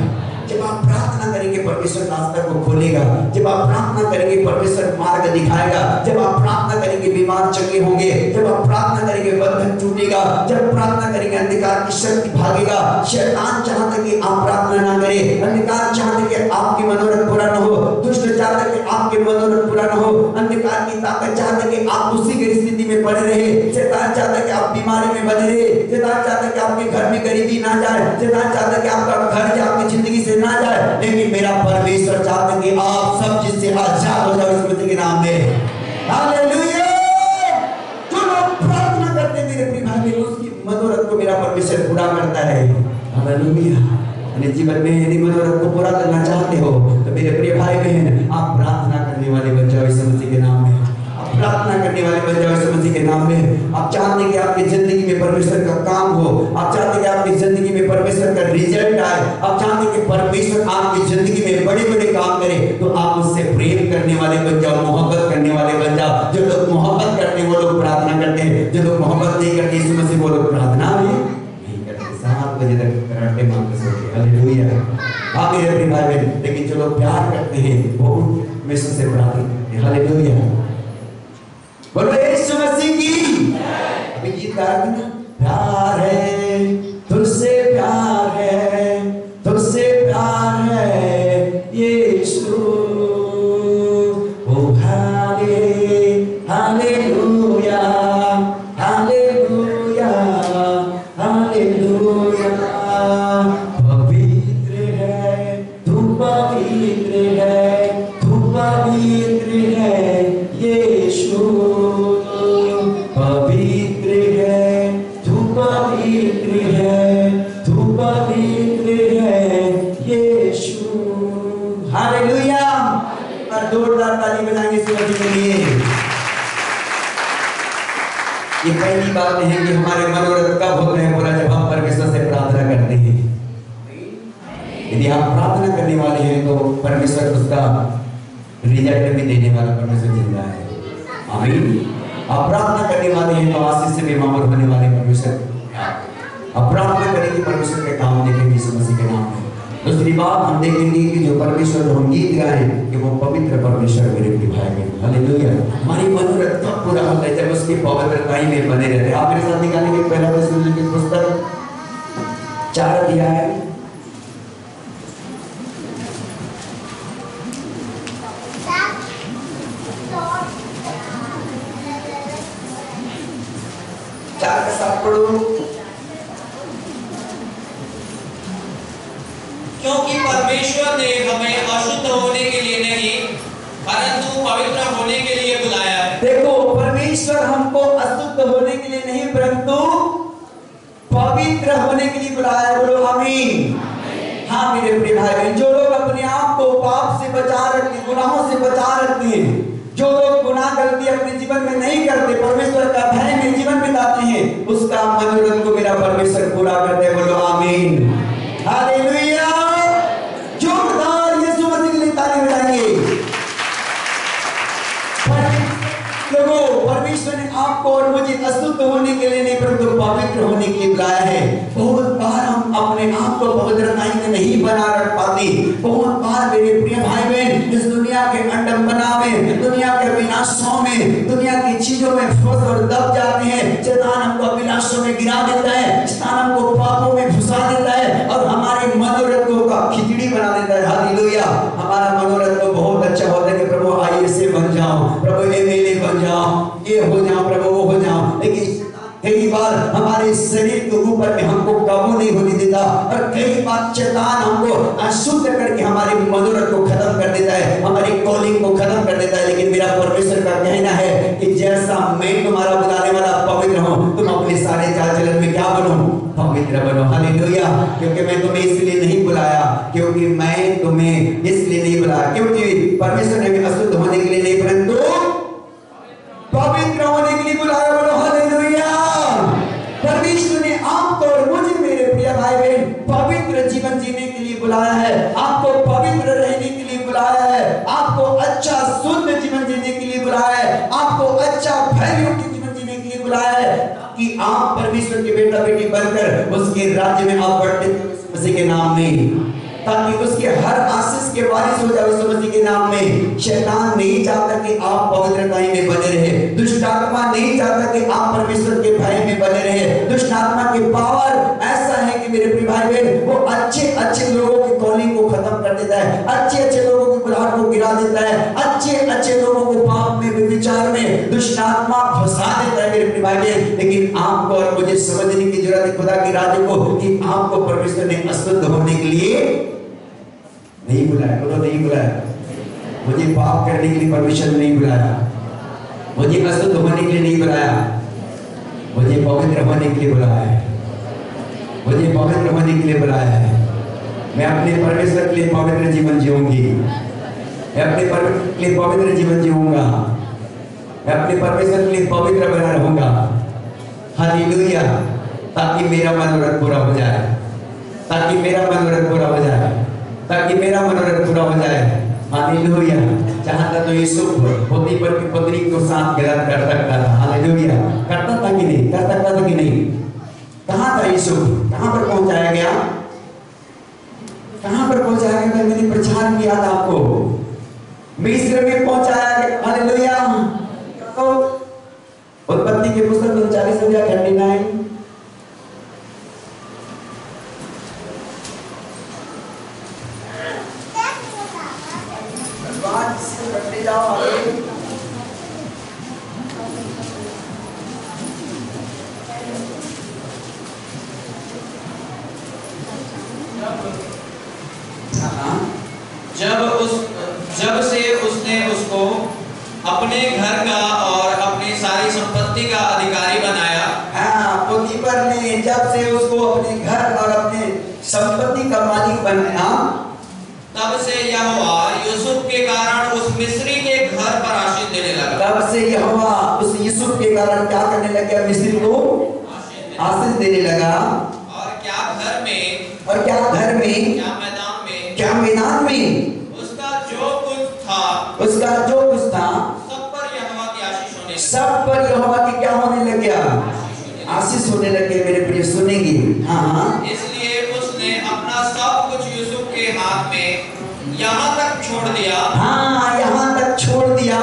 जब आप प्रार्थना करेंगे परमेश्वर रास्ता को खोलेगा। जब आप प्रार्थना करेंगे परमेश्वर मार्ग दिखाएगा। जब आप प्रार्थना करेंगे बीमार चंगे होंगे। जब आप प्रार्थना करेंगे बंधन टूटेगा। जब प्रार्थना करेंगे अंधकार की शक्ति भागेगा। शैतान चाहता है कि आप प्रार्थना ना करें, अंधकार चाहता है कि आपकी मनोरथ पूरा न हो, दुष्ट चाहता है कि आपके मनोरथ पूरा न हो, अंधकार की ताकत चाहता है कि आप उसी की स्थिति में पड़े रहे, शैतान चाहता है कि आप बीमारी में बने रहे, शैतान चाहता है कि आपके घर में गरीबी ना जाए, शैतान चाहता है कि आपका घर जो आपकी जिंदगी से ना जाए, लेकिन मेरा परमेश्वर चाहता है कि आप सब चीज से आजाद हो जाओ इस मसीह के नाम में। हालेलुया। जो लोग प्रार्थना करते मेरे प्रिय भाई उसकी मनोरथ को मेरा परमेश्वर पूरा करता है। हालेलुया। अपने जीवन में यदि मनोरथ को पूरा करना चाहते हो तो मेरे प्रिय भाई बहन आप प्रार्थना करने वाले बन जाओ इस मसीह के नाम में। प्रार्थना करने वाले बन जाओ इस मसीह के नाम में। आप चाहते हैं कि आपकी जिंदगी में परमेश्वर का काम हो, आप चाहते हैं कि आपकी जिंदगी में परमेश्वर का रिजल्ट आए, आप चाहते हैं कि परमेश्वर आपकी जिंदगी में बड़े-बड़े काम करे, तो आप उससे प्रेम करने वाले बन जाओ, मोहब्बत करने वाले बन जाओ। जो लोग मोहब्बत करते हैं वो लोग प्रार्थना करते हैं, जो लोग मोहब्बत नहीं करते इस मसीह वो लोग प्रार्थना भी नहीं करते। 7 बजे तक कराटे मांग के सोते। हालेलुया। आप मेरे प्रिय भाई बहन, लेकिन जो लोग प्यार करते हैं वो परमेश्वर से प्रार्थना करते हैं। हालेलुया। बोलो यीशु मसीह की। अभी गीत गा रहे थे ना, प्यार है तुझसे प्यार है, तुझसे प्यार है यीशु। ओ हाले हालेलुया हालेलुया हालेलुया। पवित्र है तू, पवित्र है तू, पवित्र है यीशु। पवित्र है तू, पवित्र है तू, पवित्र है यीशु। हालेलुया। और जोरदार ताली बजाएंगे इस मसीह के लिए। ये पहली बात है कि हमारे मनोरथ कब होते हैं पूरा, जब हम परमेश्वर से प्रार्थना करते हैं। यदि आप प्रार्थना करने वाले हैं तो परमेश्वर उसका रिजल्ट भी देने वाला परमेश्वर जिंदा है। आमीन। आप प्रार्थना करने वाले हैं तो आशीष से बेमार होने वाले परमेश्वर। आप प्रार्थना करेंगे परमेश्वर के काम देखेंगे यीशु मसीह के नाम में। दूसरी बात हम देखेंगे कि जो परमेश्वर जो हम गीत गाए कि वो पवित्र परमेश्वर मेरे प्रिय भाई बहन। हालेलुया। हमारी मनोरथ कब पूरा होता है, जब उसकी पवित्रता में बने रहते हैं। आप मेरे साथ निकालेंगे पहला थिस्सलुनीके की पुस्तक 4 अध्याय 4 का 7 पढ़ो। क्योंकि परमेश्वर ने हमें अशुद्ध होने के लिए नहीं परंतु पवित्र होने के लिए बुलाया है। देखो, परमेश्वर हमको अशुद्ध होने के लिए नहीं परंतु पवित्र होने के लिए बुलाया है। बोलो आमीन। हाँ मेरे प्रिय भाई बहन, जो लोग अपने आप को पाप से बचा रखते, गुनाहों से बचा रखते हैं, जो लोग गुनाह गलती अपने जीवन में नहीं करते, परमेश्वर का भय में जीवन बिताते हैं, उसका मनोरथ को मेरा परमेश्वर पूरा करते हैं। बोलो आमीन। हालेलुया। जोरदार यीशु मसीह के लिए ताली बजाएंगे। लोगों, परमेश्वर ने आपको और मुझे अशुद्ध होने के लिए नहीं परंतु पवित्र होने के लिए बुलाया है। बहुत बार हम अपने आप को पवित्रताई में नहीं बना रख पाते। बहुत बार मेरे प्रिय भाई बहन इस दुनिया के अडंबना में, दुनिया के विनाशों में, दुनिया की चीजों में फंस और दब जाते हैं। शैतान हमको अभिलाषों में गिरा देता है, शैतान हमको पापों में घुसा देता है और हमारे मनोरथों का खिचड़ी बना देता है। हालेलुया। हमारा मनोरथ तो बहुत अच्छा होता है कि प्रभु आइए से बन जाओ, प्रभु एमएलए बन जाओ, ये हो जाओ, प्रभु वो हो जाओ। लेकिन कई बार हमारे शरीर के ऊपर में हमको काबू नहीं होने देता और कई बार शैतान हमको अशुद्ध करके हमारे मनोरथ को खत्म कर देता है, हमारी कॉलिंग को खत्म कर देता है। लेकिन मेरा परमेश्वर का कहना है कि जैसा मैं तुम्हारा बुलाने वाला पवित्र हूँ, तुम अपने सारे चाल चलन में क्या बनो? पवित्र बनो। हालेलुया। क्योंकि मैं तुम्हें इसलिए नहीं बुलाया, क्योंकि मैं तुम्हें इसलिए नहीं बुलाया, क्योंकि परमेश्वर ने अशुद्ध होने के लिए नहीं परंतु पवित्र होने के लिए बुलाया। बोलो हालेलुया। परमेश्वर ने आपको और मुझे मेरे प्रिय भाई बहन पवित्र जीवन जीने के लिए बुलाया है, आपको पवित्र रहने के लिए बुलाया है, आपको अच्छा शुद्ध जीवन जीने के लिए बुलाया है, आपको अच्छा भय युक्त जीवन जीने के लिए बुलाया है, कि आप परमेश्वर के बेटा बेटी बनकर उसके राज्य में आप बढ़ते मसीह के नाम में। ताकि उसके हर आशीष के वारिस हो जाओ यीशु मसीह के नाम में। शैतान नहीं चाहता कि आप पवित्रता में बने रहे, दुष्ट आत्मा नहीं चाहता कि आप परमेश्वर के भय में बने रहे। दुष्ट आत्मा की पावर ऐसा है कि मेरे प्रिय भाई बहन, वो अच्छे अच्छे लोगों की कॉलिंग को खत्म कर देता है, अच्छे अच्छे लोगों की बुलाहट को गिरा देता है, अच्छे अच्छे लोगों को पाप में, विचार में दुष्ट आत्मा फंसा देता है मेरे प्रिय भाई बहन। लेकिन आपको और मुझे समझने की जरूरत है खुदा के राज्य को, कि आपको परमेश्वर ने अशुद्ध होने के लिए नहीं बुलाया। बोलो नहीं बुलाया। मुझे पाप करने के लिए परमेश्वर ने नहीं बुलाया, मुझे अशुद्ध होने के लिए नहीं बुलाया, मुझे पवित्र होने के लिए बुलाया है, मुझे पवित्र होने के लिए बुलाया है। मैं अपने परमेश्वर के लिए पवित्र जीवन जीऊंगी, मैं अपने परमेश्वर के लिए पवित्र जीवन जीऊंगा, मैं अपने परमेश्वर के लिए पवित्र बना रहूंगा। हालेलुया। ताकि मेरा मनोरथ पूरा हो जाए, ताकि मेरा मनोरथ पूरा हो जाए, ताकि मेरा मनोरथ पूरा हो जाए। हालेलुया। चाहता तो यूसुफ पोतीफर की पत्नी को साथ गलत कर सकता था। हालेलुया। करता था कि नहीं? कर सकता था कि नहीं? कहाँ था यूसुफ? कहाँ पर पहुंचाया गया? कहाँ पर पहुंचाया गया? मैंने प्रचार किया था आपको, मिस्र में पहुंचाया गया। हालेलुया। तो उत्पत्ति की पुस्तक 39 अध्याय 39 जब से उसने उसको अपने घर का और अपनी सारी संपत्ति का अधिकारी बनाया। पोतीफर ने जब से उसको अपने घर और अपने संपत्ति का मालिक बनाया, तब से यहोवा यूसुफ के कारण उस मिस्री के घर पर आशीष देने लगा। तब से यहोवा उस यूसुफ के कारण क्या करने लगा? मिस्री को आशीष देने लगा। और क्या घर में, और क्या घर में, क्या मैदान में, क्या मैदान में, उसका जो कुछ था, उसका जो कुछ था, सब पर यहोवा की आशीष होने, सब पर यहोवा की क्या होने लग गया? आशीष होने लगे। मेरे प्रिय सुनेंगे। हाँ, इसलिए उसने अपना सब कुछ यूसुफ के हाथ में यहाँ तक छोड़ दिया। हाँ, यहाँ तक छोड़ दिया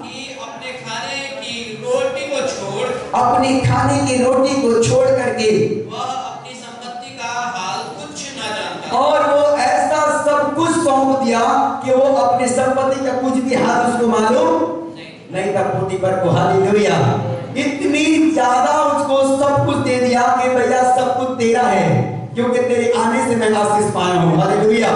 कि अपने खाने की रोटी को छोड़, अपनी खाने की रोटी को छोड़ करके वह अपनी संपत्ति का हाल कुछ न जानता। और वो ऐसा सब कुछ सौंप दिया कि वो अपनी संपत्ति का कुछ भी हाल उसको मालूम नहीं था। पोतीफर को। हालेलुया। इतनी ज्यादा उसको सब कुछ दे दिया कि भैया सब कुछ तेरा है, क्योंकि तेरे आने से मैं आशीष पाया हूँ। हालेलुया।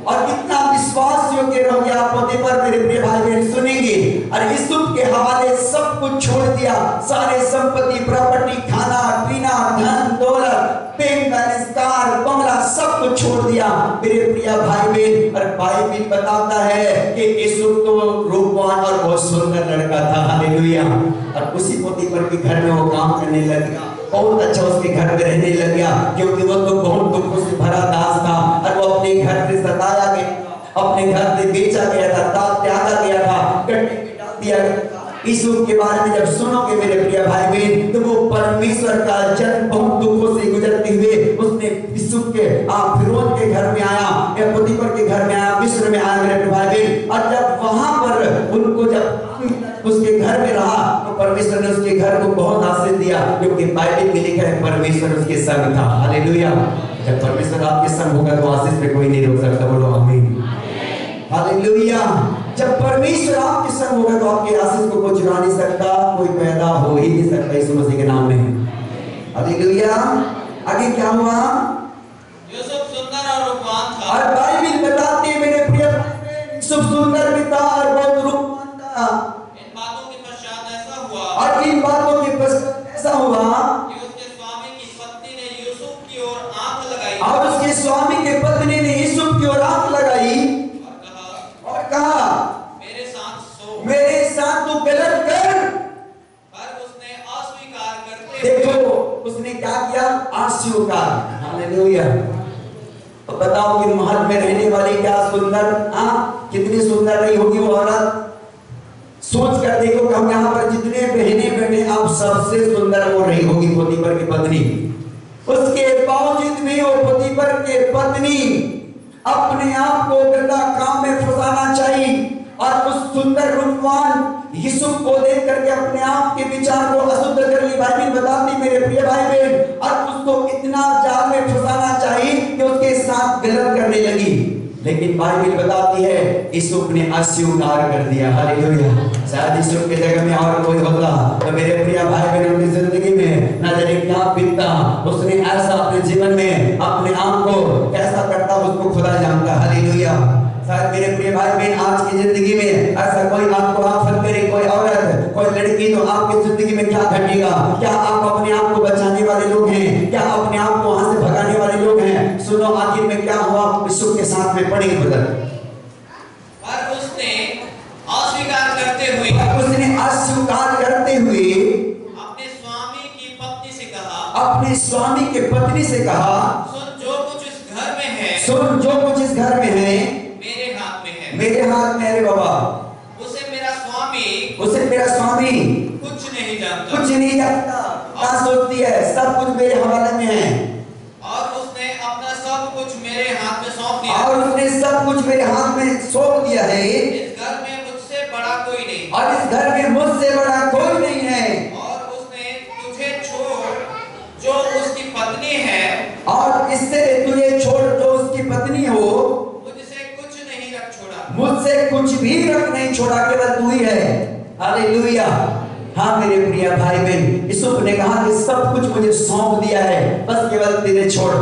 और कितना विश्वास योग्य रह गया पोतीफर। मेरे प्रिय भाई बहन सुनेंगे। और यूसुफ के हवाले सब कुछ छोड़ दिया, सारे संपत्ति, प्रॉपर्टी, खाना पीना, धन दौलत, प्रेम का निस्तार, बंगला, सब कुछ छोड़ दिया मेरे प्रिय भाई बहन। और बाइबल बताता है कि यूसुफ तो रूपवान और बहुत सुंदर लड़का था। हालेलुया। और उसी पोतीफर के घर में वो काम करने लग गया, बहुत अच्छा उसके घर में रहने लग गया, क्योंकि वो तो बहुत दुखों से भरा दास था। और वो अपने घर से सताया गया, अपने घर से बेचा गया था, त्यागा गया था, कटने पे डाल दिया गया था। यूसुफ के बारे में जब सुनोगे मेरे प्रिय भाई बहन, तो वो परमेश्वर का जन्म बहुत दुखों से गुजरते हुए उसने यूसुफ के फिरौन के घर में आया, या पोतीफर के घर में आया, मिस्र में आया मेरे प्रिय भाई बहन। और जब वहां पर उनको जब उसके घर में रहा, तो परमेश्वर ने उसके घर को बहुत आशीष दिया, क्योंकि बाइबल में लिखा है परमेश्वर उसके संग था। हालेलुया। जब परमेश्वर आपके संग होगा तो आशीष पे कोई नहीं रोक सकता। बोलो आमीन। हालेलुया। जब परमेश्वर आपके संग होगा तो आपके आशीष को कोई चुरा नहीं सकता, कोई पैदा हो ही नहीं सकता यीशु मसीह के नाम में। हालेलुया। आगे क्या हुआ? यूसुफ सुंदर और रूपवान था। और बाइबल बताती है मेरे प्रिय यूसुफ सुंदर भी था और बहुत रूपवान था। इन बातों के पश्चात ऐसा हुआ, और इन बातों के पश्चात ऐसा हुआ कि उसके स्वामी की पत्नी ने यूसुफ की ओर आंख लगाई, और उसके स्वामी के पत्नी ने यूसुफ की ओर आंख लगाई और कहा मेरे साथ सो। मेरे साथ तू गलत कर। पर उसने अस्वीकार करते हुए, देखो उसने क्या किया? अस्वीकार। हालेलुया। तो बताओ कि महल में रहने वाली क्या सुंदर, कितनी सुंदर रही होगी वो औरत। सोच कर देखो कि हम यहाँ पर जितने बहने बैठे, आप सबसे सुंदर वो रही होगी पोतीफर की पत्नी। उसके बावजूद भी वो पोतीफर के पत्नी अपने आप को गंदा काम में फंसाना चाहिए और उस सुंदर रूपवान यूसुफ को देख करके अपने आप के विचार को अशुद्ध कर ली। बाइबल बताती मेरे प्रिय भाई बहन, और उसको इतना जाल में फंसाना चाहिए कि उसके साथ गलत करने लगी। लेकिन बाइबल बताती है यूसुफ ने अस्वीकार कर दिया। हालेलुया। शायद यूसुफ की जगह में और कोई होता तो मेरे प्रिय भाई बहनों की जिंदगी में न जाने क्या बीतता, उसने ऐसा अपने जीवन में अपने आप को कैसा करता उसको खुदा जानता। हालेलुया। शायद मेरे प्रिय भाई बहन आज की जिंदगी में ऐसा कोई आपको आफत करे, कोई औरत, कोई लड़की, तो आपकी जिंदगी में क्या घटेगा? क्या आप अपने आप को बचाने वाले लोग हैं? क्या अपने आप को वहां से भगाने वाले लोग हैं? सुनो आखिर में क्या हुआ यूसुफ के साथ में पड़ी बदल। पर उसने अस्वीकार करते हुए अपने स्वामी की पत्नी से कहा, अपने स्वामी के पत्नी से कहा, सुन जो कुछ इस घर में है, सुन जो कुछ इस घर में है मेरे हाथ में है। मेरे हाथ में। अरे बाबा, उसे मेरा स्वामी कुछ नहीं जानता। क्या सोचती है? सब कुछ मेरे हवाले में है और उसने अपना सब कुछ मेरे हाथ में सौंप दिया। और उसने सब कुछ मेरे हाथ में सौंप दिया है। इस घर में मुझसे बड़ा कोई नहीं, और इस घर में मुझसे बड़ा कोई नहीं है। और उसने तुझे छोड़ जो उसकी पत्नी है, और इससे तुझे छोड़ जो उसकी पत्नी हो, मुझसे कुछ नहीं रख छोड़ा। मुझसे कुछ भी रख नहीं छोड़ा, केवल तू ही है। हालेलुया। हाँ मेरे प्रिय भाई बहन, यूसुफ ने कहा कि सब कुछ मुझे सौंप दिया है, बस केवल तेरे छोड़।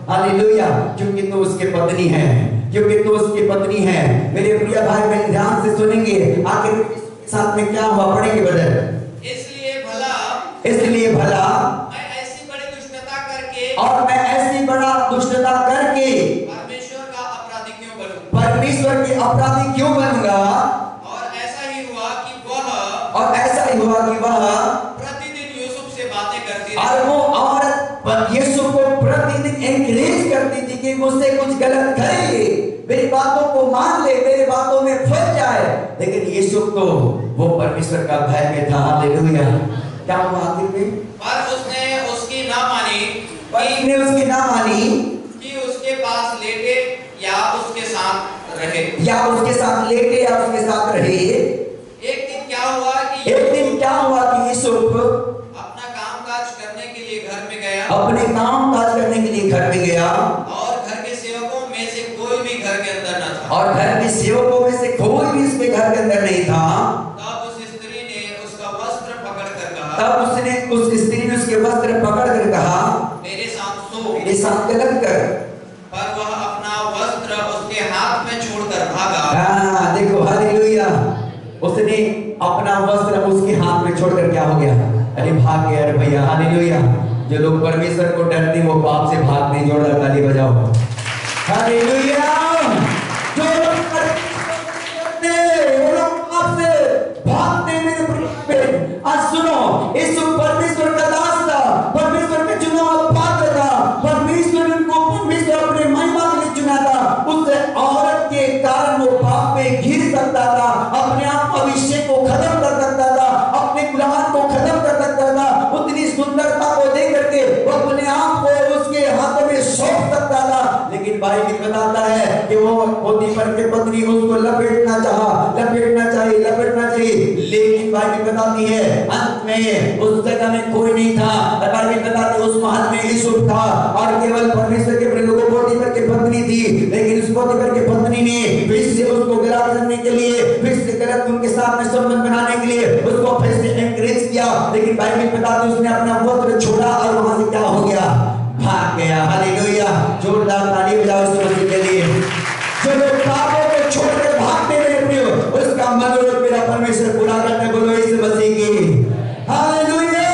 हालेलुया। क्योंकि तू उसकी पत्नी है, क्योंकि तू उसकी पत्नी है। मेरे प्रिय भाई बहन ध्यान से सुनेंगे आखिर साथ में क्या हुआ, पढ़ेंगे ब्रदर। इसलिए भला मैं ऐसी बड़ी दुष्टता करके और मैं ऐसी बड़ा दुष्टता करके परमेश्वर का अपराधी क्यों बनूं? परमेश्वर के अपराधी क्यों बनूंगा? और ऐसा ही हुआ कि वह प्रतिदिन यूसुफ से बातें करती रही। और वो औरत यूसुफ को प्रतिदिन एनकरेज करती थी कि मुझसे कुछ गलत करे, मेरी बातों को मान ले, मेरी बातों में फंस जाए। लेकिन यूसुफ तो वो परमेश्वर का भय में था। हालेलुया। क्या हुआ आखिर में? पर उसने उसकी ना मानी कि उसके पास लेटे या उसके साथ रहे। एक दिन क्या हुआ कि यूसुफ अपना कामकाज करने के लिए घर में गया, और घर के सेवकों में से कोई भी घर के अंदर न था। उसके घर के अंदर नहीं था। तब उस स्त्री ने उसका वस्त्र पकड़कर कहा, मेरे साथ गलत कर। पर वह अपना वस्त्र उसके हाथ में छोड़कर भागा। देखो हालेलुया। उसने अपना वस्त्र उसके हाथ में छोड़कर क्या हो गया? अरे भाग गया। अरे भैया हालेलुया। जो लोग परमेश्वर को डरते वो पाप से भाग नहीं, जोरदार ताली बजाओ। हालेलुया। जो लोग वो लोग पाप से भागते मेरे प्रिय। आज सुनो, यीशु परमेश्वर का दास था, परमेश्वर के चुना हुआ पात्र था, परमेश्वर अपने महिमा के लिए चुना था। उस औरत के कारण वो पाप में गिर सकता था, अपने आप अभिषेक को खत्म कर सकता था, अपने गुलाम को खत्म कर सकता था। उतनी सुंदरता को देख करके वो अपने आप को उसके हाथों में सौंप सकता था। लेकिन बाइबल बताता है कि वो पोतीफर की पत्नी उसको लपेटना चाहिए, लेकिन बाइबल बताती है अंत में उस जगह में कोई नहीं था। बाइबल बताती है उस महल में यूसुफ था और केवल परमेश्वर के लोगों पोतीफर की पत्नी थी। लेकिन उस पोतीफर की पत्नी ने फिर से उसको गलत करने के लिए, फिर से गलत उनके साथ में संबंध बनाने के लिए उसको फिर से एनकरेज किया। लेकिन बाइबल बताती है उसने अपना वस्त्र छोड़ा और वहां से क्या हो गया? भाग गया। हालेलुया। जोरदार ताली बजाओ इस मसीह के लिए। जो लोग पापों को छोड़कर भागते मेरे प्रियो, उसका मनोरथ मेरा परमेश्वर पूरा करने बोलो इस मसीह की। हालेलुया।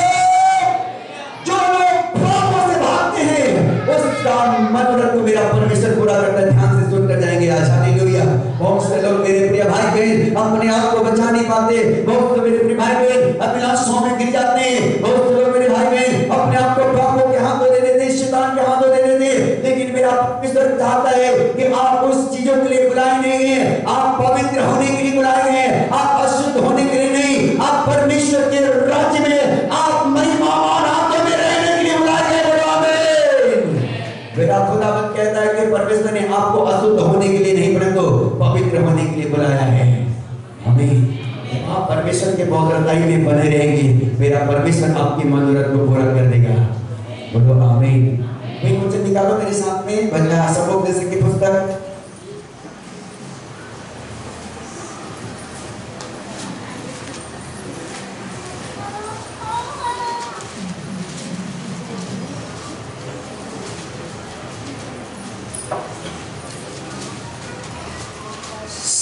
जो लोग पापों से भागते हैं उसका मनोरथ मेरा परमेश्वर पूरा करता है। ध्यान से सुनकर जाएंगे आज। हालेलुया। बहुत से लोग मेरे प्रिय भाई बहन अपने आप को बचा नहीं पाते। बहुत से मेरे प्रिय भाई बहन अभिलाषों में गिर जाते हैं। बहुत से लोग मेरे भाई बहन अपने आप को पापों के हाथों दे देते, शैतान के हाथों दे देते। लेकिन मेरा परमेश्वर चाहता है कि आप उस चीजों के लिए बुलाए नहीं हैं, आप पवित्र होने के लिए बुलाए हैं, आप अशुद्ध होने के लिए नहीं, आप परमेश्वर के राज्य में आप महिमावान हाथों में रहने के लिए बुलाए गए। मेरा खुदावंद कहता है कि परमेश्वर ने आपको अशुद्ध परमेश्वर के पवित्रताई में बने रहेंगे, मेरा परमेश्वर आपकी मनोरथ को पूरा कर देगा। बोलो आमीन। भाई मुझे निकालो मेरे साथ में भजन सबोपदेश की पुस्तक,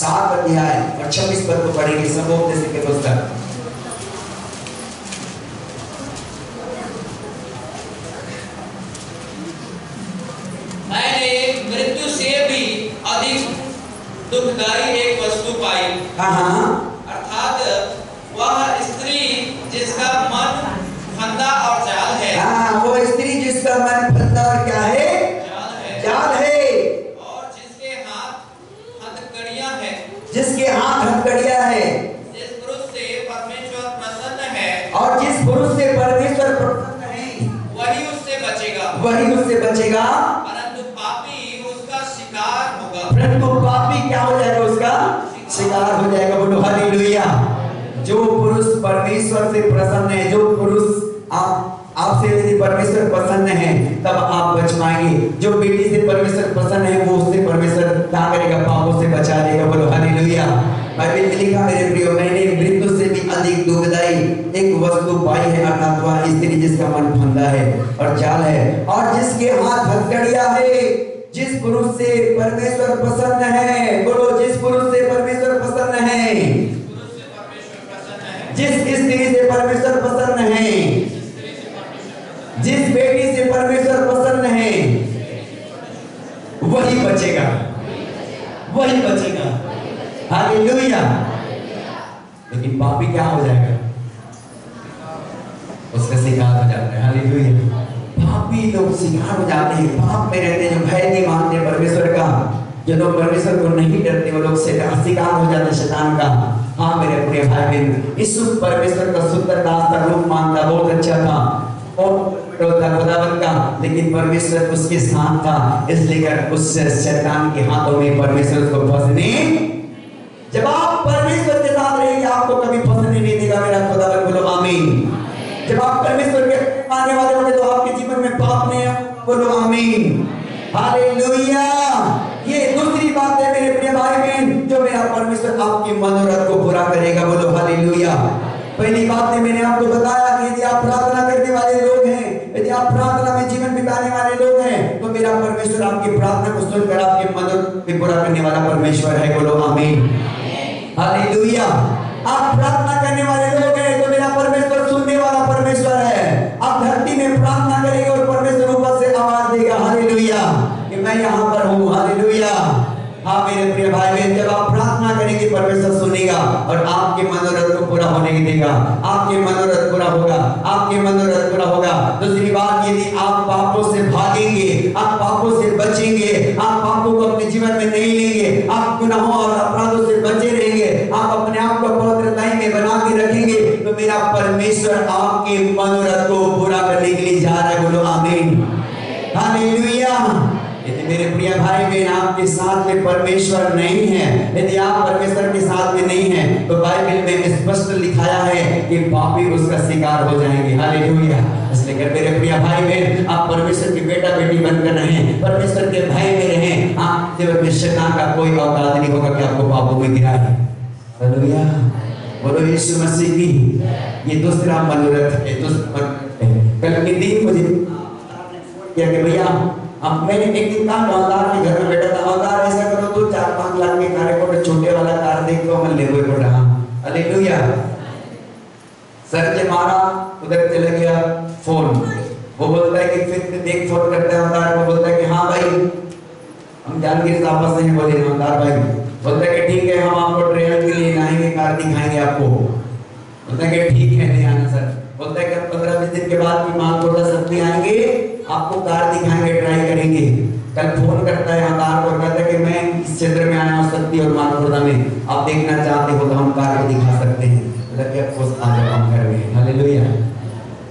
सात अध्याय और 26 पद को पढ़ेंगे। सबोपदेश की पुस्तक मैंने मृत्यु से भी अधिक दुखदाई एक वस्तु पाई, अर्थात वह स्त्री जिसका मन फंदा और जाल है। वो स्त्री जिसका मन फंदा और क्या है? जाल है। और जिसके हाथ हथकड़ियां हैं, जिसके हाथ हथकड़ियां है। जिस पुरुष से परमेश्वर प्रसन्न है, और जिस पुरुष से परमेश्वर प्रसन्न है, वही उससे बचेगा, वही उससे बचेगा। परंतु पापी उसका शिकार होगा। परंतु पापी क्या हो जाएगा? उसका शिकार हो जाएगा। बोलो हालेलुया। जो पुरुष परमेश्वर से प्रसन्न है, जो पुरुष आपसे यदि परमेश्वर प्रसन्न है तब आप बच पाएंगे। जो बेटी से परमेश्वर प्रसन्न है वो उससे परमेश्वर क्या करेगा? पापों से बचा देगा। बोलो हालेलुया। बाइबल में लिखा मेरे प्रियो, मैंने मृत्यु से भी अधिक दुखदाई एक वस्तु पाई है, अर्थात वह स्त्री जिसका मन फंदा है और जाल है, और जिसके हाथ हथकड़ियां है। जिस पुरुष से परमेश्वर प्रसन्न है, बोलो जिस पुरुष से परमेश्वर प्रसन्न है, जिस स्त्री से परमेश्वर प्रसन्न है, जिस बेटी से परमेश्वर प्रसन्न है, वही बचेगा, वही बचेगा। हालेलुया। लेकिन पापी क्या हो जाएगा? उसका शिकार हो जाता है। हालेलुया। पापी लोग शिकार हो जाते हैं, पाप में रहते हैं, जो भय नहीं मानते परमेश्वर का, जो लोग परमेश्वर को नहीं डरते, वो लोग शिकार हो जाते हैं शैतान का। हाँ मेरे प्रिय भाई बहन, यीशु परमेश्वर का सुंदर दास था, रूप मानता, बहुत अच्छा था और खुदावन का, लेकिन परमेश्वर उसके साथ था, इसलिए उस शैतान के हाथों में परमेश्वर को फंसने। जब आप परमेश्वर के साथ रहेंगे आपको कभी फंसने नहीं देगा। मेरा खुदावन बोलो आमीन। जब आप परमेश्वर के मानने वाले होंगे तो आपके जीवन में पाप नहीं है। बोलो आमीन। हालेलुया। ये दूसरी बात है मेरे प्रिय भाई बहन, जो मेरा परमेश्वर आपकी मनोरथ को पूरा करेगा। बोलो हालेलुया। पहली बात है मैंने आपको बताया कि यदि आप प्रार्थना करने वाले लोग हैं, यदि आप प्रार्थना में जीवन बिताने वाले लोग हैं, तो मेरा परमेश्वर आपकी प्रार्थना को सुनकर आपकी मनोरथ को पूरा करने वाला परमेश्वर है। बोलो आमीन। हालेलुया। आप प्रार्थना करने वाले लोग हैं तो मेरा परमेश्वर सुनने वाला परमेश्वर है। आप धरती में प्रार्थना करेंगे और परमेश्वर ऊपर से आवाज देगा हालेलुया कि मैं यहाँ पर हूँ। हालेलुया। हाँ मेरे प्रिय भाई बहन, जब आप प्रार्थना करेंगे परमेश्वर सुनेगा और आपके मनोरथ को पूरा होने देगा। आपके मनोरथ पूरा होगा, आपके मनोरथ पूरा होगा। दूसरी बात, यदि आप पापों से भागेंगे, आप पापों से बचेंगे, आप पापों को अपने जीवन में नहीं लेंगे, आप गुनाहों और अपराधों से बचे रहेंगे, आप अपने आप को पवित्रताई में बना के रखेंगे, तो मेरा परमेश्वर आपके मनोरथ को पूरा करने के लिए जा रहा है। बोलो आमीन। हालेलुया। यदि मेरे प्रिय भाई बहन आपके साथ में परमेश्वर नहीं है, यदि आप परमेश्वर के साथ में नहीं है, तो बाइबल में स्पष्ट लिखाया है कि पापी उसका शिकार हो जाएंगे। हालेलुया। इसलिए मेरे प्रिय भाई बहन आप परमेश्वर के बेटा बेटी बनकर रहें, परमेश्वर के भय में रहें। आप जीवन में शैतान का कोई औकात नहीं होगा कि आपको पापों में गिराए। हालेलुया। बोलो यीशु मसीह की। ये दूसरा मनोरथ है, कल के दिन मुझे क्या कि भैया अब मैंने एक दिन कहा औजार के घर में बैठा था, औजार ऐसा करो तो 4-5 लाख के कार को छोटे वाला कार देख तो मैं ले हुए पड़ा। हालेलुया। सर के मारा, उधर चला गया फोन, वो बोलता है कि फिर देख फोन करता है औजार को, बोलता है कि हाँ भाई हम जानवीर साहब से बोले औजार भाई, बोलता है कि ठीक है हम आपको ट्रेन के लिए आएंगे, कार दिखाएंगे आपको। बोलता है कि ठीक है नहीं आना सर। बोलता है कि 15-20 दिन के बाद भी मालकोटा शक्ति आएंगे, आपको कार दिखाएंगे, ट्राई करेंगे। कल फोन करता है औजार को, कहता है कि मैं इस क्षेत्र में आया हूँ शक्ति और मालकोटा में, आप देखना चाहते हो तो हम कार को दिखा सकते हैं। बोला कि आपको आज काम कर रहे हैं। हालेलुया।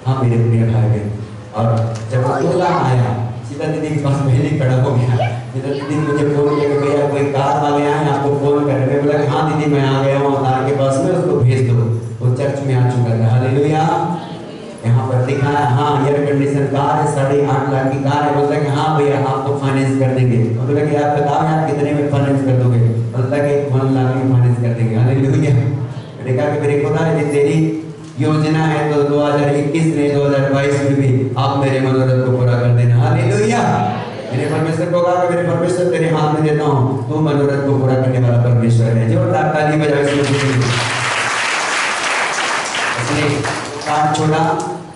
हाँ मेरे प्रिय भाई बहन, और जब वो आया सीधा दीदी के पास पहले खड़ा हो गया। दीदी मुझे फोन किया कि भैया कोई कार वाले आए आपको फोन कर रहे हैं। बोला कि हाँ दीदी मैं आ गया हूँ औजार के पास में, उसको भेज दो। चर्च में आ चुका था। हालेलुया। यहाँ पर लिखा है हाँ एयर कंडीशन कार है, 8.5 लाख की कार है। बोलता है कि हाँ भैया आपको फाइनेंस कर देंगे। बोलता कि आप बताओ आप कितने में फाइनेंस कर दोगे? बोलता कि 1 लाख में फाइनेंस कर देंगे। हालेलुया। मैंने कहा कि मेरे खुदा ये तेरी योजना है तो 2021 में 2022 में भी आप मेरे मनोरथ को पूरा कर देना। हालेलुया। मेरे परमेश्वर को कहा कि मेरे परमेश्वर तेरे हाथ में देता हूँ, तू मनोरथ को पूरा करने वाला परमेश्वर है। जोरदार ताली बजाओ इसको। कार्ड छोड़ा,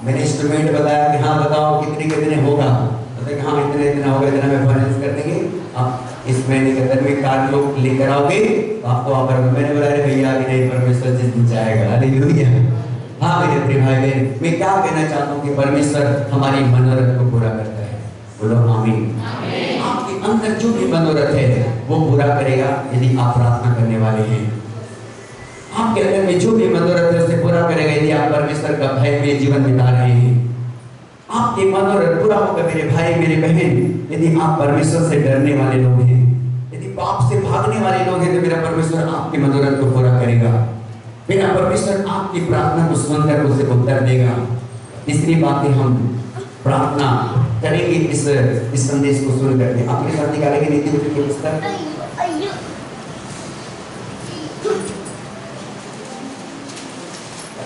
मैंने इंस्ट्रूमेंट बताया कि हाँ बताओ कितने होगा। बोलते हाँ इतना होगा, इतना में फाइनेंस कर देंगे। आप इस महीने के अंदर में कार्ड लोग लेकर आओगे तो आपको ऑफर। मैंने बोला अरे भैया अभी नहीं, परमेश्वर जिस दिन चाहेगा। हालेलुया। हाँ मेरे प्रिय भाई बहन, मैं क्या कहना चाहता हूँ कि परमेश्वर हमारी मनोरथ को पूरा करता है। बोलो आमीन। आपके अंदर जो भी मनोरथ है वो पूरा करेगा यदि आप प्रार्थना करने वाले हैं। आपके अंदर में जो भी मनोरथ है उसे पूरा करेगा यदि आप परमेश्वर का भय में जीवन बिता रहे हैं। आपके मनोरथ पूरा होगा मेरे भाई मेरे बहन यदि आप परमेश्वर से डरने वाले लोग हैं, यदि पाप से भागने वाले लोग हैं तो मेरा परमेश्वर आपके मनोरथ को पूरा करेगा। मेरा परमेश्वर आपकी प्रार्थना को सुनकर उसे उत्तर देगा। तीसरी बात है हम प्रार्थना करेंगे इस संदेश को सुन करके। आपके साथ निकालेंगे नीतिवचन की पुस्तक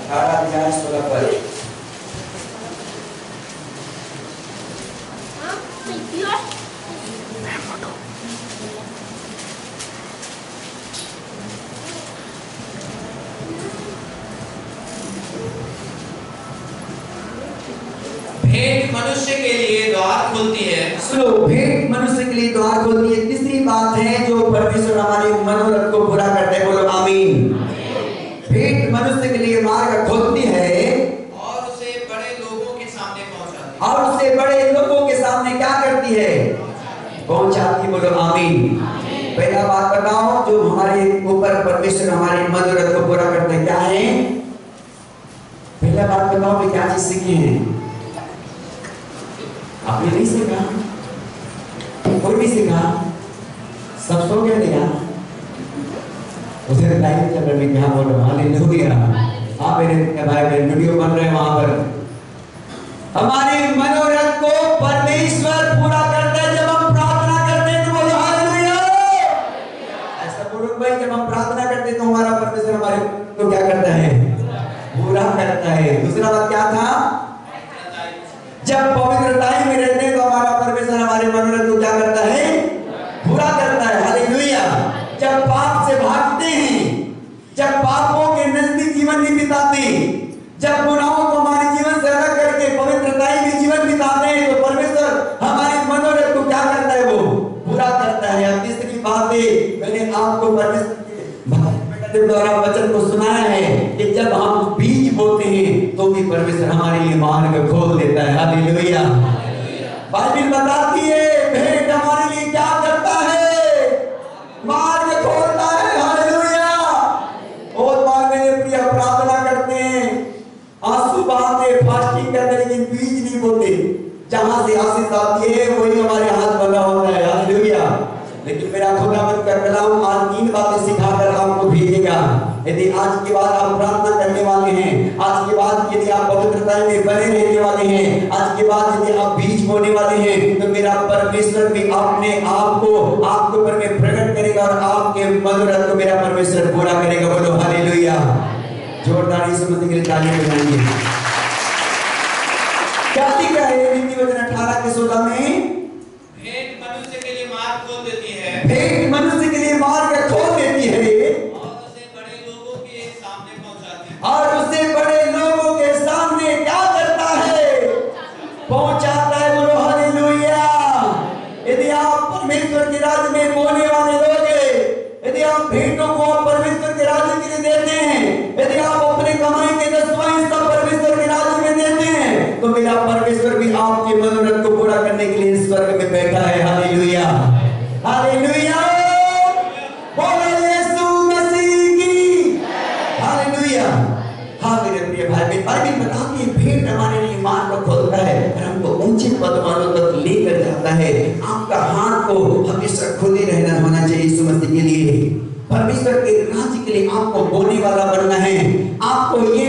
18 अध्याय 16 पद। भेंट मनुष्य के लिए द्वार खोलती है। सुनो, भेंट मनुष्य के लिए द्वार खोलती है। तीसरी बात है जो परमेश्वर हमारे मनोरथ को पूरा करते हैं। बोलो आमीन। भेंट मनुष्य के लिए मार्ग खोलती है और उसे बड़े लोगों के सामने पहुंचाती है। और उसे बड़े लोगों के सामने क्या करती है? पहुंचाती। बोलो आमीन। पहला बात बताओ जो हमारे ऊपर परमेश्वर हमारे मनोरथ को पूरा करते हैं क्या है? पहला बात बताओ कि क्या चीज सीखी है? आपने नहीं सीखा? कोई नहीं सीखा? सब सो गए थे यार। उसे लाइव चल रही क्या बोल रहा? हालेलुया। हाँ मेरे भाई बहन वीडियो बन रहे हैं वहां पर। हमारे मनोरथ को परमेश्वर पूरा करता है जब हम प्रार्थना करते हैं। तो बोलो हालेलुया। ऐसा बोलो भाई, जब हम प्रार्थना करते हैं तो हमारा परमेश्वर हमारे को क्या करता है? पूरा करता है। दूसरा बात क्या था? जब पवित्रता में रहते हैं तो हमारा परमेश्वर हमारे मनोरथ को क्या करता है? पूरा करता है। हालेलुया। जब पाप से भागते हैं, जब पापों के नजदीक जीवन नहीं बिताते, जब गुनाहों को हमारे जीवन से अलग करके पवित्रता में जीवन बिताते हैं तो परमेश्वर हमारे मनोरथ को क्या करता है? वो पूरा करता है। अब तीसरी बात है, मैंने आपको परमेश्वर के द्वारा वचन को सुनाया है कि जब हम बीज बोते हैं तो भी परमेश्वर हमारे लिए मार्ग खोल देता है। हालेलुया। बाइबल बताती है भेंट हमारे लिए क्या करता है? मार्ग खोलता है। हालेलुया। बहुत बार मेरे प्रिय प्रार्थना करते हैं, आंसू बहाते, फास्टिंग करते, लेकिन बीज नहीं बोते। जहां से आशीष आती है वही हमारे हाथ बंधा होता है। हालेलुया। लेकिन मेरा खुदावंद का कलाम आज 3 बातें सिखाकर आपको भेजेगा। यदि आज के बाद आप प्रार्थना करने वाले हैं, आज के बाद यदि आप पवित्रता में बने रहने वाले हैं, आज के बाद यदि आप बीज बोने वाले हैं तो मेरा परमेश्वर भी अपने आप को आपके ऊपर में प्रकट करेगा और आपके मनोरथ को मेरा परमेश्वर पूरा करेगा। बोलो हालेलुया। जोरदार यीशु मसीह के लिए ताली बजाएंगे। क्या लिखा है नीतिवचन 18 के 16 में? भेंट मनुष्य के लिए मार्ग खोल देती है। भेंट मनुष्य के लिए मार्ग खोल देती है और उसे बड़े लोगों के सामने पहुंचाती है। और उसे बड़े लोगों के सामने क्या करता है? पहुंचाता है। बोलो हालेलुया। यदि आप परमेश्वर के राज्य में बोने वाले लोग हैं, यदि आप भेंटों को परमेश्वर के राज्य के लिए देते हैं, यदि आप अपने कमाई के 10वां हिस्सा परमेश्वर के राज्य में देते हैं तो मेरा परमेश्वर भी आपके मनोरथ को पूरा करने के लिए स्वर्ग में बैठा है। हालेलुया। हालेलुया। बोलो यीशु मसीह की हालेलुया। हाँ मेरे प्रिय भाई, बाइबल बताती है भेंट हमारे लिए मार्ग खोलता है और हमको ऊंचे पदमानों तक लेकर जाता है। आपका हाथ को हमेशा खुले रहना होना चाहिए यीशु मसीह के लिए। परमेश्वर के राज्य के लिए आपको बोने वाला बनना है। आपको ये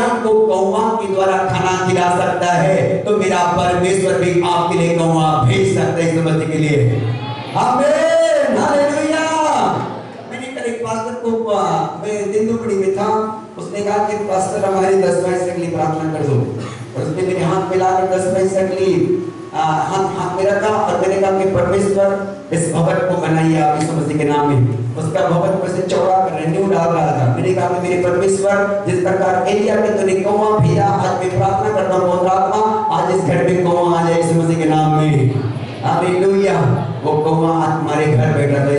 जानवरों को कौवा के द्वारा खाना खिला सकता है, तो मेरा परमेश्वर भी आपके लिए कौवा भेज सकता है समझने के लिए। आमीन, हालेलुया। मैंने कल एक पास्टर को, मैं दिंदुपड़ी में था, उसने कहा कि पास्टर हमारे 10 पैसे के लिए प्रार्थना कर दो, और उसने मेरे हाथ मिलाकर 10 पैसे के लिए हाथ में रखा, और मैंने कहा कि परमेश्वर इस भवन को बनाइए आप यीशु मसीह के नाम में। उसका भवन पर से चौड़ा कर रेन्यू डाल रहा था। मैंने कहा कि मेरे परमेश्वर, जिस प्रकार एलिया के तूने कौवा भेजा, आज मैं प्रार्थना करता हूं पवित्र आत्मा आज इस घर में कौवा आ जाए यीशु मसीह के नाम में। हालेलुया। वो कौवा आज हमारे घर बैठा था।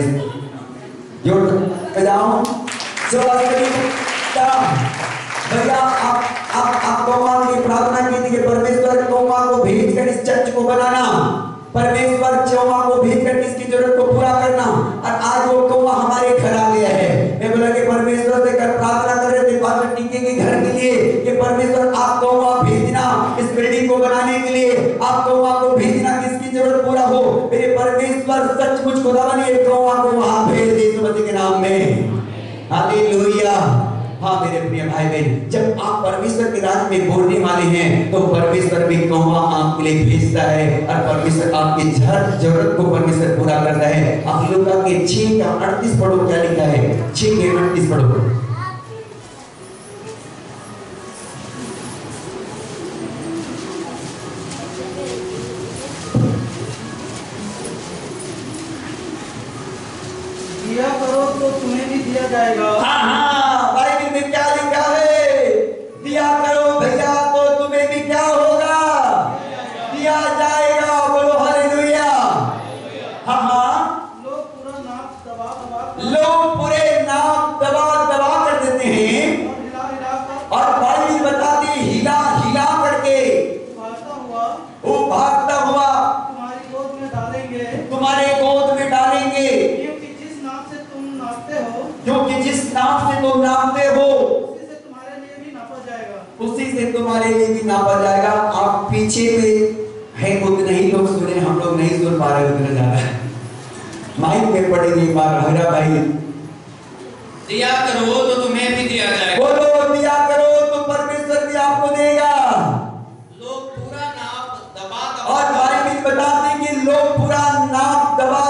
जोड़ बजाओ भैया, आप कौवा की प्रार्थना की थी कि परमेश्वर कौवा को भेजकर इस चर्च को बनाना, परमेश्वर कौवा को भेजकर इसकी जरूरत को पूरा करना, और आज वो कौवा हमारे घर आ गया है। मैं बोला कि परमेश्वर से कर प्रार्थना कर रहे थे पास्टर टीके के घर के लिए कि परमेश्वर आप कौवा भेजना इस बिल्डिंग को बनाने के लिए, आप कौवा को भेजना कि इसकी जरूरत पूरा हो। मेरे परमेश्वर सचमुच खुदावन ये कौवा को वहां भेज दे यीशु मसीह के नाम में। हालेलुया। हाँ मेरे प्रिय भाई बहन, जब आप परमेश्वर के राज में बोलने वाले हैं तो परमेश्वर भी कौवा आपके लिए भेजता है, और परमेश्वर आपकी हर जरूरत को परमेश्वर पूरा करता है। आप लोग के 6:38 पढ़ो, क्या लिखा है? 6:38 पढ़ो। दिया करो तो तुम्हें भी दिया जाएगा। हाँ, बाइबल में क्या लिखा है? दिया करो भैया तो तुम्हें भी क्या होगा? दिया जाएगा। बोलो हालेलुया। हाँ, लोग पूरा नाक दबा दबा कर देते हैं, और हिला हिला कर, और बाइबल बताती हिला हिला करके वो भागता हुआ तुम्हारी गोद में डालेंगे, तुम्हारे गोद में डालेंगे, क्योंकि जिस नाम से तुम नापते हो, क्योंकि जिस नाम से तुम नापते हो उसी से तुम्हारे लिए भी नापा जाएगा। उसी से तुम्हारे लिए भी नापा जाएगा। आप पीछे में है, उतने ही लोग सुने, हम लोग नहीं सुन पा रहे उतना ज्यादा। माइक में पड़ेगी एक बार, हरा भाई। दिया करो तो तुम्हें भी दिया जाएगा। बोलो दिया करो तो परमेश्वर भी आपको देगा। लोग पूरा नाप दबा और बाइबल बताते कि लोग पूरा नाप दबा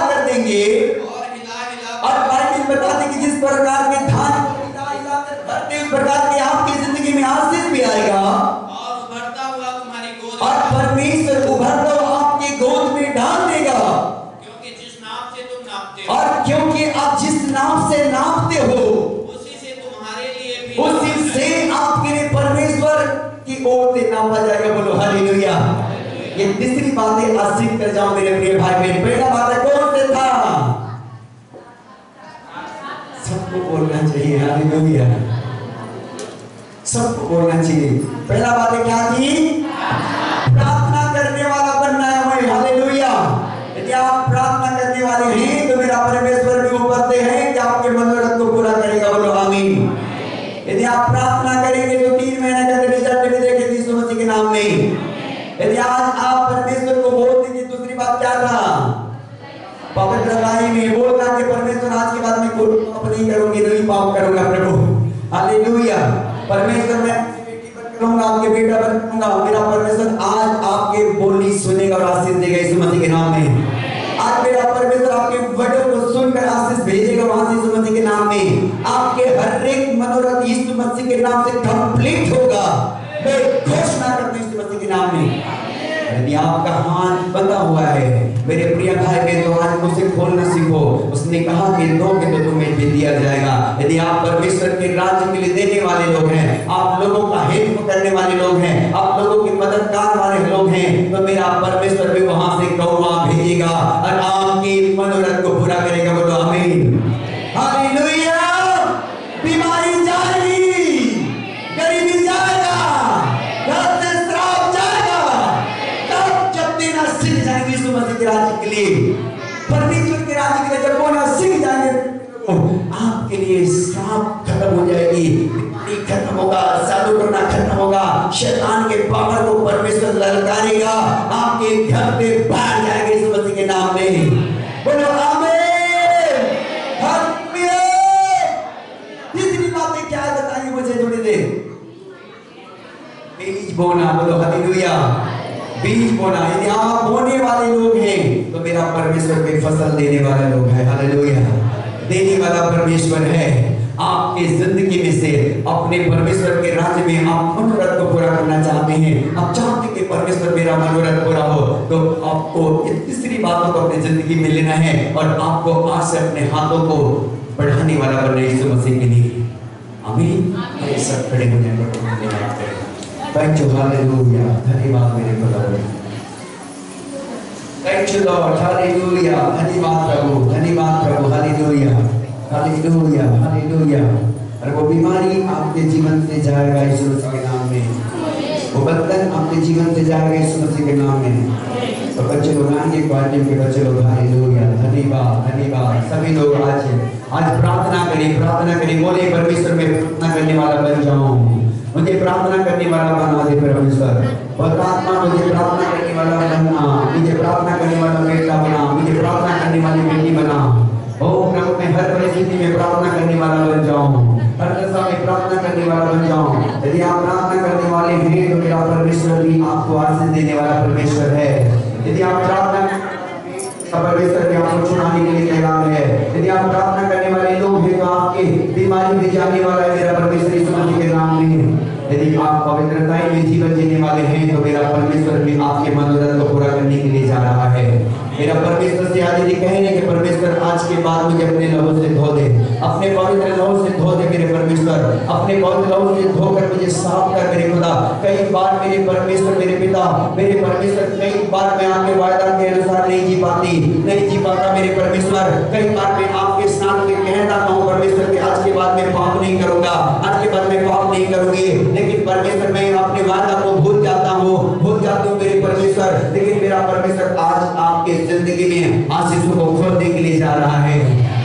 कर देंगे, और हिला हिला और बाइबल बताते कि जिस प्रकार के धान को हिला हिला कर भरते उस प्रकार के आपकी जिंदगी में आशीष भी आएगा, और उभरता हुआ तुम्हारी गोद और परमेश्वर उभरता हुआ आपकी गोद में डाल देगा। क्योंकि जिस नाप से तुम नापते हो, और क्योंकि आप जिस नाप से नापते हो उसी से तुम्हारे लिए भी उसी से आपके लिए परमेश्वर की ओर से नापा जाएगा। बोलो हालेलुया। ये तीसरी बात है, आज सीख कर जाओ मेरे प्रिय भाई बहन। पहला बात है कौन से था? सबको बोलना चाहिए हालेलुया, सबको बोलना चाहिए। पहला बात है क्या थी? प्रार्थना करने वाला बनना है हमें। हालेलुया। यदि आप प्रार्थना करने वाले हैं तो मेरा परमेश्वर भी उपरते हैं कि आपके मनोरथ को पूरा करेगा। बोलो आमीन। यदि आप प्रार्थना करेंगे तो 3 महीने का रिजल्ट भी देखेंगे यीशु मसीह के नाम में। यदि आज आप परमेश्वर को बोलते कि दूसरी बात क्या था? पवित्र राय में बोलता कि परमेश्वर आज के बाद मैं कोई पाप नहीं करूंगी, नहीं पाप करूंगा प्रभु। हालेलुया। परमेश्वर मैं करूंगा, आपके बेटा बनूंगा। मेरा परमेश्वर आज आपके बोली सुनेगा और आशीष देगा यीशु मसीह के नाम में। आज मेरा परमेश्वर आपके वर्डों को सुनकर आशीष भेजेगा वहां से यीशु मसीह के नाम में। आपके हर एक मनोरथ यीशु मसीह के नाम से कंप्लीट होगा। मैं घोषणा करता हूं यीशु मसीह के नाम में। यदि आपका हाथ बंधा हुआ है मेरे प्रिय भाई बहन, तो आज उसे खोलना सीखो। उसने कहा कि दोगे तो तुम्हें भी दिया जाएगा। यदि आप परमेश्वर के राज्य के लिए देने वाले लोग हैं, आप लोगों का हित करने वाले लोग हैं, आप लोगों की मददगार वाले लोग हैं, तो मेरा परमेश्वर भी वहां से कौवा भेजेगा और आपकी मनोरथ को पूरा करेगा। बोलो आमीन। हालेलुया। बीमारी जाएगी, गरीबी जाएगा, घर से श्राप जाएगा, तब जब देना सीख जाएंगे यीशु मसीह के राज्य के लिए, परमेश्वर के राज्य के लिए जब बोलना सीख जाएंगे, आपके लिए श्राप खत्म हो जाएगी, खत्म होगा, साधु करना खत्म होगा, शैतान के पावर को परमेश्वर ललकारेगा, आपके घर पे बाहर जाएंगे यीशु मसीह के नाम में। बोलो आमीन। तीसरी बातें क्या है बताइए मुझे थोड़ी देर। बीज बोना, बोलो हालेलुया। बीज बोना, यदि आप बोने वाले लोग हैं तो मेरा परमेश्वर के फसल देने वाला लोग है। हालेलुया। देने वाला परमेश्वर है। आपके जिंदगी में से अपने परमेश्वर के राज्य में आप मनोरथ को पूरा करना चाहते हैं, आप चाहते हैं कि परमेश्वर मेरा मनोरथ पूरा हो, तो आपको तीसरी बातों को अपनी जिंदगी में लेना है और आपको आज से अपने हाथों को बढ़ाने वाला बनना है यीशु मसीह के लिए। आमीन। सब खड़े होने पर धन्यवाद करें। Thank you, hallelujah. धन्यवाद मेरे खुदा। Thank you Lord, hallelujah. धन्यवाद प्रभु, धन्यवाद प्रभु, हालेलुया, हालेलुया, हालेलुया। और वो बीमारी आपके जीवन से जाएगा यीशु मसीह के नाम में। वो बंधन आपके जीवन से जाएगा यीशु मसीह के नाम में। तो बच्चे लोग आएंगे, क्वार्टर के बच्चे लोग, हालेलुया, धन्यवाद, धन्यवाद। सभी लोग आज प्रार्थना करें, बोले परमेश्वर में प्रार्थना करने वाला बन जाऊं, मुझे प्रार्थना करने वाला बना दे परमेश्वर। और आत्मा मुझे प्रार्थना करने वाला बनना, मुझे प्रार्थना करने वाला बेटा बना, मुझे प्रार्थना करने वाली बेटी बना। ओ प्रभु, मैं हर परिस्थिति में प्रार्थना करने वाला बन जाऊं, हर दशा में प्रार्थना करने वाला बन जाऊं। यदि आप प्रार्थना करने वाले हैं तो मेरा परमेश्वर भी आपको आशीष देने वाला परमेश्वर है। यदि आप प्रार्थना परमेश्वर के आपको छुड़ाने के लिए तैयार है। यदि आप प्रार्थना करने वाले लोग हैं तो आपके बीमारी भी जाने वाला है मेरा परमेश्वर यीशु मसीह के नाम में। यदि आप पवित्रता में जीवन जीने वाले हैं तो मेरा परमेश्वर भी आपके मनोरथ को पूरा करने के लिए जा रहा है। मेरा परमेश्वर से आज यदि कहेंगे कि परमेश्वर आज के बाद मुझे अपने लहू से धो दे, अपने पवित्र लहू से धो दे मेरे परमेश्वर, अपने पवित्र लहू से धोकर मुझे साफ कर मेरे खुदा। कई बार मेरे परमेश्वर, मेरे पिता, मेरे परमेश्वर, कई बार मैं आपके वायदा के अनुसार नहीं जी पाता मेरे परमेश्वर। कई बार मैं आपके स्नान के कहता हूँ परमेश्वर के आज के बाद मैं पाप नहीं करूंगा, आज के बाद मैं पाप नहीं करूंगी, लेकिन परमेश्वर मैं अपने वायदा को भूल जाता हूँ मेरे परमेश्वर। लेकिन मेरा परमेश्वर आज आपके जिंदगी में आशीषों को खोलने के लिए जा रहा है,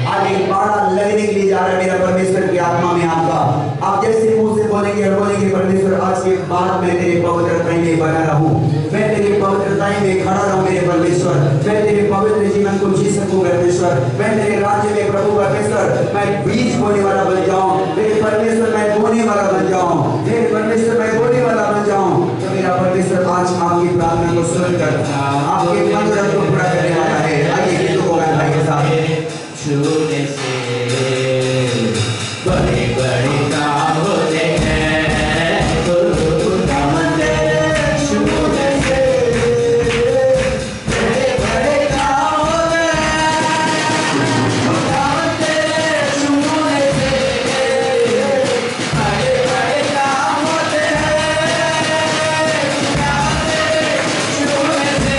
आज एक बाड़ा लगने के लिए जा रहा है मेरा परमेश्वर की आत्मा में आपका। आप जैसे मुंह से बोलेंगे और बोलेंगे परमेश्वर आज के बाद मैं तेरे पवित्रता में बना रहूं, मैं तेरे पवित्रता में खड़ा रहूं मेरे परमेश्वर, मैं तेरे पवित्र जीवन को जी सकूं परमेश्वर, मैं तेरे राज्य में प्रभु परमेश्वर मैं बीज बोने वाला बन जाऊं मेरे परमेश्वर, मैं बोने वाला बन जाऊं मेरे परमेश्वर, मैं बोने वाला बन जाऊं। तो मेरा परमेश्वर आज आपकी प्रार्थना को सुनकर आपके मनोरथ को पूरा करने वाला है। आइए गीतों को गाएं भाई के साथ। छूने से बड़े बड़े काम होते हैं, गुरु का मंदिर छूने से बड़े बड़े काम होते हैं, गुरु का मंदिर छूने से बड़े बड़े काम होते हैं, गुरु का मंदिर छूने से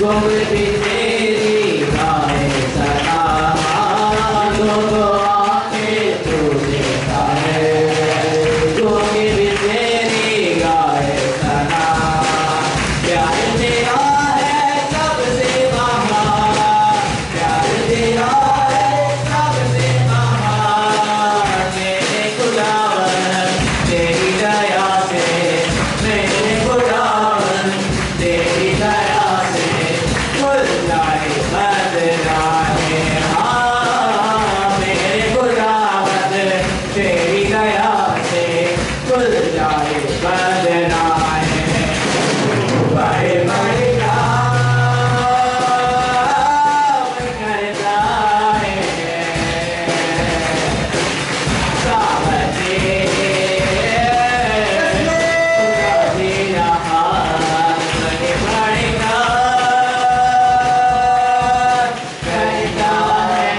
कोई भी तेरी गाए सना, लोगों आके तू देखा है, कोई भी तेरी गाए सना, प्यार तेरा है सबसे महान, प्यार तेरा है सबसे महान, मेरे खुदावन तेरी दया से, मेरे खुदावन तेरी दया से खुल जाए बदराहे, हाँ मेरे खुदावन तेरी दया से खुल जाए बदराहे, बड़े बड़े काम करता है, सावजे तेरा हाथ बड़े बड़े काम करता है,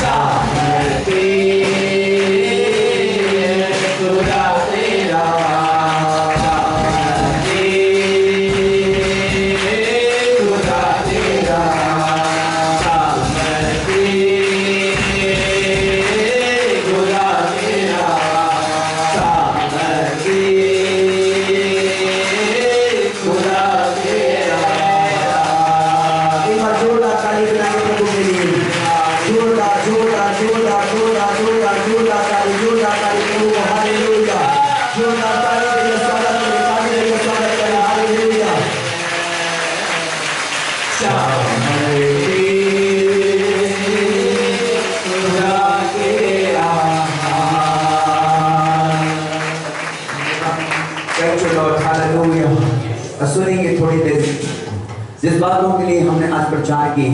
सावजे खुदा तेरा, सावजे खुदा तेरा, सावजे खुदा तेरा, सावजे खुदा तेरा। एक बार जोरदार ताली बजाएंगे प्रभु के लिए। जोरदार जोरदार जोरदार जोरदार जोरदार जोरदार ताली, जोरदार ताली प्रभु को। हालेलुया। जोरदार ताली देकर स्वागत करें, ताली देकर स्वागत करें। Hallelujah. Thank you Lord, hallelujah. और सुनेंगे थोड़ी देर जिस बातों के लिए हमने आज प्रचार की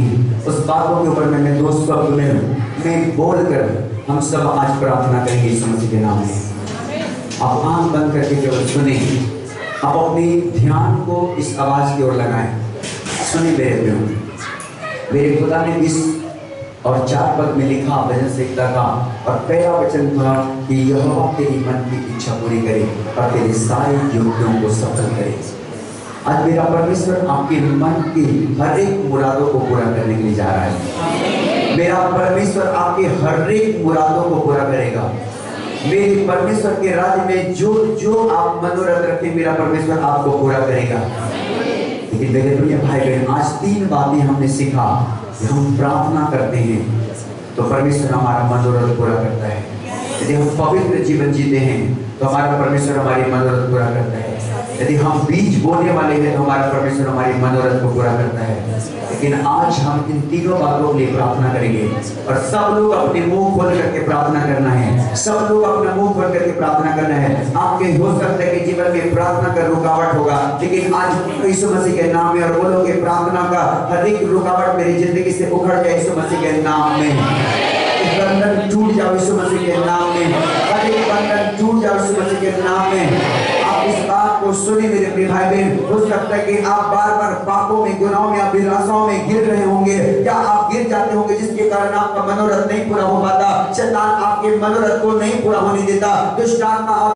उस बातों के ऊपर मैंने दोस्त में बोल कर हम सब आज प्रार्थना करेंगे यीशु मसीह के नाम में। आप आंख बंद करके केवल सुने, आप अपनी ध्यान को इस आवाज की ओर लगाएं। सुनिए मेरे प्रियो, मेरे खुदा ने 20 और 4 पद में लिखा भजन संहिता का, और पहला वचन था कि यहोवा तेरी मन की इच्छा पूरी करे और तेरे सारे योग्यों को सफल करे। आज मेरा परमेश्वर आपके मन की हर एक मुरादों को पूरा करने के लिए जा रहा है। मेरा परमेश्वर आपके हर एक मुरादों को पूरा करेगा। मेरे परमेश्वर के राज्य में जो जो आप मनोरथ रखें, मेरा परमेश्वर आपको पूरा करेगा। लेकिन मेरे प्रिय भाई बहन, आज 3 बातें हमने सीखा कि हम प्रार्थना करते हैं तो परमेश्वर हमारा मनोरथ पूरा करता है। यदि हम पवित्र जीवन जीते हैं तो हमारा परमेश्वर हमारी मनोरथ पूरा करता है। यदि हम बीज बोने वाले हैं तो हमारा परमेश्वर हमारी मनोरथ को पूरा करता है। लेकिन आज हम इन 3 बातों के लिए प्रार्थना करेंगे, और सब लोग अपने मुंह खोल करके प्रार्थना करना है। सब लोग अपना मुंह खोल करके प्रार्थना करना है। आपके हो सकता है कि जीवन में प्रार्थना का रुकावट होगा, लेकिन आज यीशु मसीह के नाम में और बोलोगे प्रार्थना का हर एक रुकावट मेरी जिंदगी से उखड़ जाए यीशु मसीह के नाम में। बंधन टूट जाओ यीशु मसीह के नाम में। हर एक बंधन टूट जाओ यीशु मसीह के नाम में। आप इस बात को सुने मेरे प्रिय भाई बहन। हो सकता है कि आप बार बार पापों में, गुनाहों में, अभिलाषाओं में गिर रहे होंगे, या आप गिर जाते होंगे जिसके कारण आपका मनोरथ नहीं पूरा हो पाता। शैतान आपके मनोरथ को नहीं पूरा होने देता। दुष्ट आत्मा